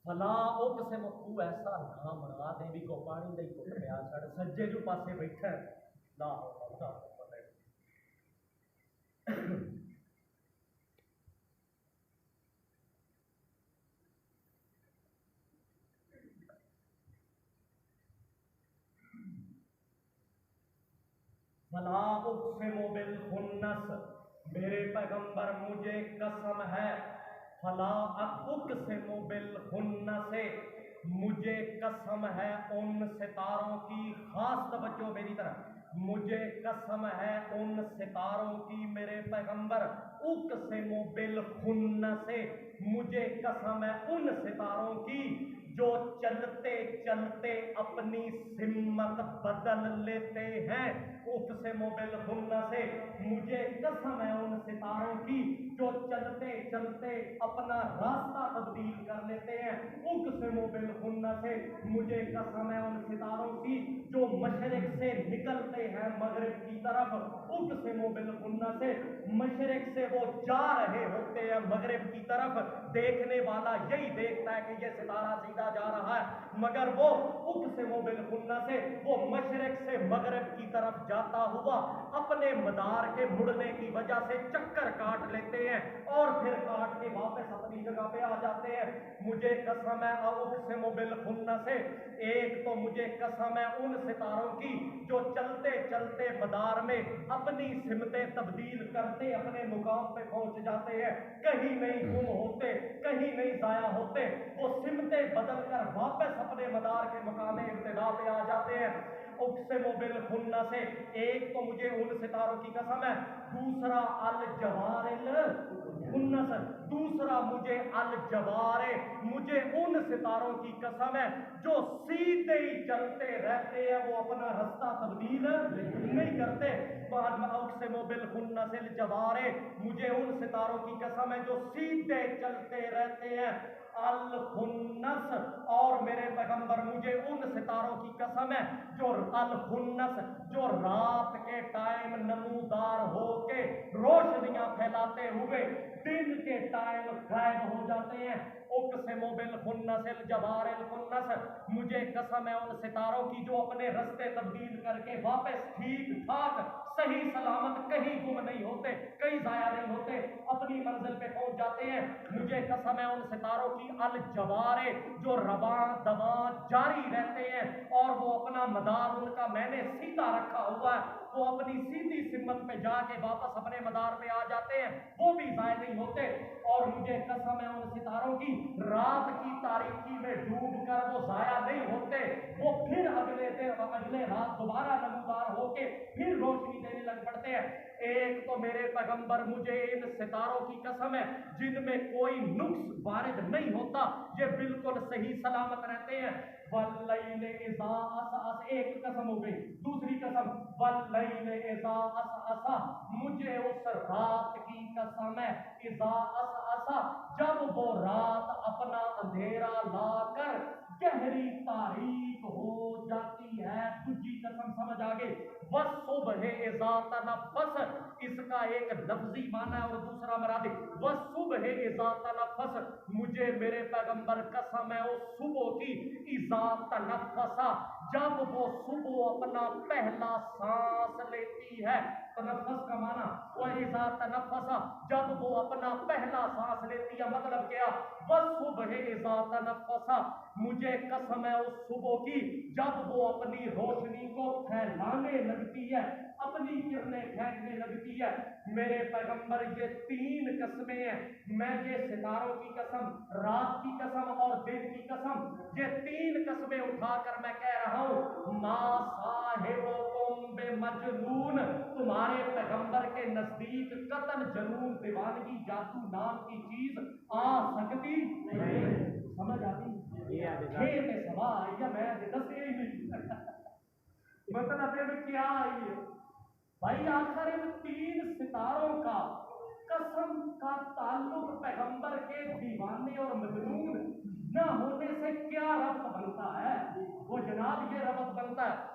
[SPEAKER 1] فلا اقسم، تو ایسا نام مراد ہے بھی کو پانی دے کو پیا چھڑ سجے جو پاسے بیٹھا ہے لا اللہ فلا اقسم بالخنس، میرے پیغمبر مجھے قسم ہے، فلا اقسم بالخنس، مجھے قسم ہے ان ستاروں کی، خاص توجہ میری طرف، مجھے قسم ہے ان ستاروں کی میرے پیغمبر، اقسم بالخنس، مجھے قسم ہے ان ستاروں کی جو چلتے چلتے اپنی سمت بدل لیتے ہیں، اقسم بالخنس، مجھے قسم ہے ان ستاروں کی جو چلتے چلتے اپنا راستہ تبدیل کر لیتے ہیں، اقسم بالخنس، مجھے قسم ہے ان ستاروں کی جو مشرق سے نکلتے ہیں مغرب کی طرف، اقسم بالخنس، مشرق سے وہ جا رہے ہوتے ہیں مغرب کی طرف، دیکھنے والا یہی دیکھتا ہے کہ یہ ستارہ سیدھا جا رہا ہے، مگر وہ اقسم بالخنس سے وہ مشرق سے مغرب کی طرف جاتا ہوا اپنے مدار کے مڑنے کی وجہ سے چکر کاٹ لیتے ہیں اور پھر کاٹ کے واپس اپنی جگہ پہ آ جاتے ہیں، مجھے قسم ہے اقسم بالخنس سے، ایک تو مجھے قسم ہے ان ستاروں کی جو چلتے چلتے مدار میں اپنی سمتیں تبدیل کرتے اپنے مقام پہ پہنچ جاتے ہیں، کہیں نہیں گم ہوتے، کہیں نہیں ضائع ہوتے، وہ سمتیں بدل کر واپس اپنے مدار کے مقام ابتدا پہ آ جاتے ہیں، اقسم بالخنس سے، ایک تو مجھے ان ستاروں کی قسم ہے، دوسرا الجوار الخنس، دوسرا مجھے الجوار، مجھے ان ستاروں کی قسم ہے جو سیدھے ہی چلتے رہتے ہیں، وہ اپنا راستہ تبدیل نہیں کرتے، بعد میں اقسم بالخنس الجوار، مجھے ان ستاروں کی قسم ہے جو سیدھے چلتے رہتے ہیں، الخنس، اور میرے پیغمبر مجھے ان ستاروں کی قسم ہے جو الخنس، جو رات کے ٹائم نمودار ہو کے روشنیاں پھیلاتے ہوئے دن کے ٹائم غائب ہو جاتے ہیں، اقسم بالخنس الجوار الخنس، مجھے قسم ہے ان ستاروں کی جو اپنے رستے تبدیل کر کے واپس ٹھیک ٹھاک صحیح سلامت کہیں گم نہیں ہوتے، کہیں ضائع نہیں ہوتے، اپنی منزل پہ پہنچ جاتے ہیں، مجھے قسم ہے ان ستاروں کی الجوار جو رواں دواں جاری رہتے ہیں اور وہ اپنا مدار ان کا میں نے سیدھا رکھا ہوا ہے، وہ اپنی سیدھی سمت پہ جا کے واپس اپنے مدار پہ آ جاتے ہیں، وہ بھی ضائع نہیں ہوتے، اور مجھے قسم ہے ان ستاروں کی رات کی تاریکی میں ڈوب کر وہ ضائع نہیں ہوتے، وہ پھر اگلے رات دوبارہ نمودار ہو کے پھر روشنی دینے لگ پڑتے ہیں، ایک تو میرے پیغمبر مجھے ان ستاروں کی قسم ہے جن میں کوئی نقص وارد نہیں ہوتا، یہ بالکل صحیح سلامت رہتے ہیں،
[SPEAKER 2] واللیل اذا عسعس، ایک قسم ہو گئی. دوسری قسم واللیل اذا عسعس، مجھے اس رات کی قسم ہے، اذا عسعس، جب وہ رات اپنا اندھیرا لا کر گہری تاریک ہو جاتی ہے. دوسری قسم سمجھ آگے. والصبح اذا تنفس، اس کا ایک لفظی معنی ہے اور دوسرا مراد. والصبح اذا تنفس، مجھے میرے پیغمبر قسم ہے اس صبح کی، اذا تنفسا، جب وہ صبح اپنا پہلا سانس لیتی ہے. تنفس کا معنی وَإِذَا تَنَفَّسَ، جب وہ اپنا پہلا سانس لیتی ہے. مطلب کیا؟ وَالصُّبْحِ إِذَا تَنَفَّسَ، مجھے قسم ہے اس صبح کی جب وہ اپنی روشنی کو پھیلانے لگتی ہے، اپنی کرنیں پھینکنے لگتی ہے. میرے پیغمبر یہ تین قسمیں ہیں. میں یہ ستاروں کی قسم، رات کی قسم اور دن کی قسم، یہ تین قسمیں اٹھا کر میں کہہ رہا ہوں، ما صاحبکم بمجنون، تمہارے پیغمبر کے نزدیک قطن جنون، دیوانگی، جادو نام کی چیز آ سکتی نہیں. سمجھ آتی؟ کھیت سوا یا میں دسے ہی نہیں. مطلب ہے کیا آئی ہے بھائی؟ آخر ان تین ستاروں کا قسم کا تعلق پیغمبر کے دیوانے اور مجنون نہ ہونے سے کیا ربط بنتا ہے؟ وہ جناب یہ ربط بنتا ہے.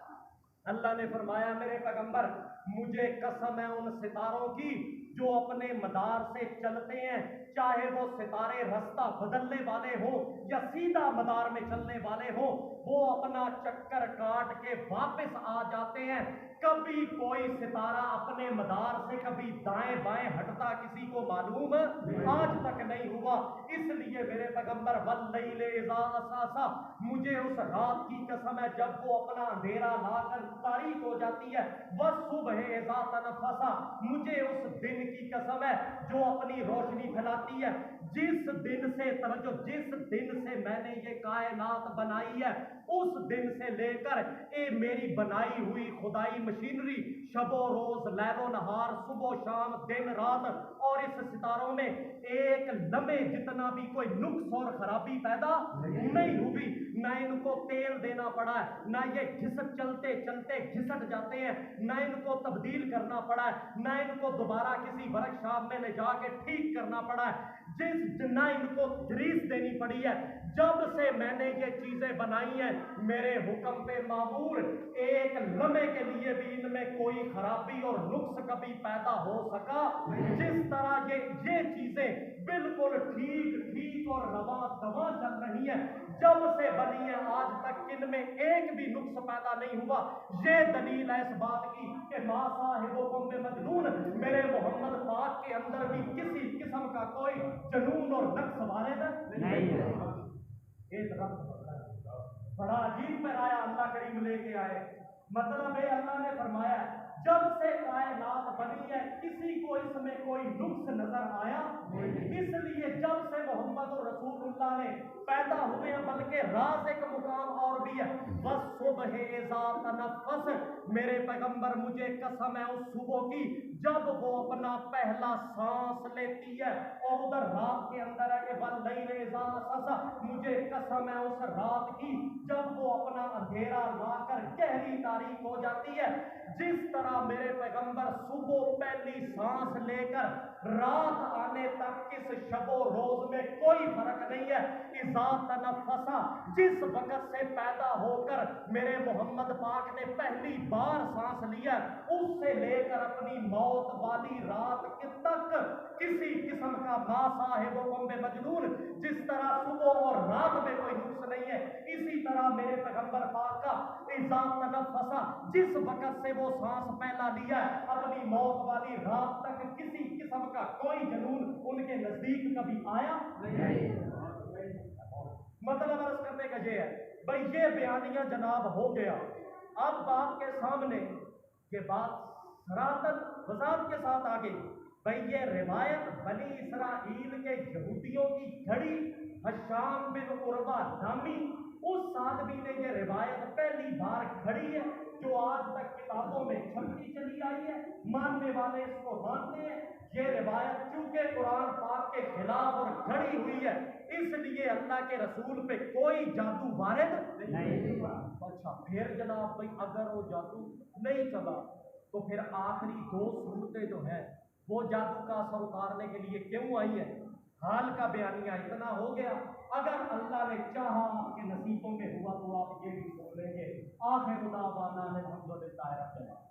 [SPEAKER 2] اللہ نے فرمایا میرے پیغمبر مجھے قسم ہے ان ستاروں کی جو اپنے مدار سے چلتے ہیں، چاہے وہ ستارے رستہ بدلنے والے ہوں یا سیدھا مدار میں چلنے والے ہوں، وہ اپنا چکر کاٹ کے واپس آ جاتے ہیں. کبھی کوئی ستارہ اپنے مدار سے کبھی دائیں بائیں ہٹتا کسی کو معلوم آج تک نہیں ہوا. اس لیے میرے پیغمبر واللیل اذا عسعس، مجھے اس رات کی قسم ہے جب وہ اپنا اندھیرا لا کر تاریک ہو جاتی ہے. والصبح اذا تنفس، مجھے اس دن کی قسم ہے جو اپنی روشنی پھیلاتی ہے. جس دن سے توجہ، جس دن سے میں نے یہ کائنات بنائی ہے اس دن سے لے کر اے میری بنائی ہوئی خدائی مشینری، شب و روز، لیل و نہار، صبح و شام، دن رات، اور اس ستاروں میں ایک لمحے جتنا بھی کوئی نقص اور خرابی پیدا نہیں ہوئی. نہ ان کو تیل دینا پڑا ہے، نہ یہ گھسٹ چلتے چلتے گھسٹ جاتے ہیں، نہ ان کو تبدیل کرنا پڑا ہے، نہ ان کو دوبارہ کسی ورک شاپ میں لے جا کے ٹھیک کرنا پڑا ہے، نہ ان کو گریس دینی پڑی ہے. جب سے میں نے یہ چیزیں بنائی ہیں میرے حکم پہ معمور، ایک لمحے کے لیے بھی ان میں کوئی خرابی اور نقص کبھی پیدا ہو سکا. جس طرح یہ چیزیں بالکل ٹھیک اور رواں دواں چل رہی ہیں، جب سے بنی ہیں آج تک ان میں ایک بھی نقص پیدا نہیں ہوا. یہ دلیل ہے اس بات کی کہ ما صاحبکم بمجنون، میرے محمد پاک کے اندر بھی کسی قسم کا کوئی جنون اور نقص وارد نہیں ہے. ایک بڑا عجیب پیرایا اللہ کریم لے کے آئے. مطلب ہے اللہ نے فرمایا جب سے کائنات بنی ہے کسی کو اس میں کوئی نقص نظر آیا. اس لیے جب سے محمد رسول اللہ نے پیدا ہوئے ہیں، بلکہ راز ایک مقام اور بھی ہے. بس صبح اذا تنفس، میرے پیغمبر مجھے قسم ہے اس صبح کی جب وہ اپنا پہلا سانس لیتی ہے. اور ادھر رات کے اندر ہے کہ واللیل اذا عسعس، مجھے قسم ہے اس رات کی جب وہ اپنا اندھیرا لا کر گہری تاریک ہو جاتی ہے. جس طرح میرے پیغمبر صبح پہلی سانس لے کر رات آنے تک اس شب و روز میں کوئی فرق نہیں ہے. اذا تنفسا، جس وقت سے پیدا ہو کر میرے محمد پاک نے پہلی بار سانس لیا اس سے لے کر اپنی موت والی رات تک کسی قسم کا ما صاحبکم بمجنون. جس طرح صبح اور رات میں کوئی نقص نہیں ہے، اسی طرح میرے پیغمبر پاک کا اذا تنفسا، جس وقت سے وہ سانس پہلا لیا اپنی موت والی رات تک کسی قسم کا کوئی جنون ان کے نزدیک کبھی آیا نہیں. مطلب عرض کرنے کا یہ ہے بھائی یہ بیانیہ جناب ہو گیا. اب آپ کے سامنے یہ بات سراتن وضاحت کے ساتھ آ گئی. بھائی یہ روایت بنی اسرائیل کے یہودیوں کی گھڑی حشام بن عروہ نامی اس آدمی نے یہ روایت پہلی بار گھڑی ہے جو آج تک کتابوں میں چھپتی چلی آئی ہے. ماننے والے اس کو مانتے ہیں. یہ روایت چونکہ قرآن پاک کے خلاف اور گھڑی ہوئی ہے
[SPEAKER 1] اس لیے اللہ کے رسول پہ کوئی جادو وارد
[SPEAKER 2] نہیں۔
[SPEAKER 1] اچھا پھر جناب بھائی اگر وہ جادو نہیں چلا تو پھر آخری دو صورتیں جو ہیں وہ جادو کا اثر اتارنے کے لیے کیوں آئی ہیں؟ حال کا بیانیہ اتنا ہو گیا، اگر اللہ نے چاہا آپ کے نصیبوں میں ہوا تو آپ یہ بھی سن لیں گے۔ آخر دعوانا الحمدللہ رب العالمین۔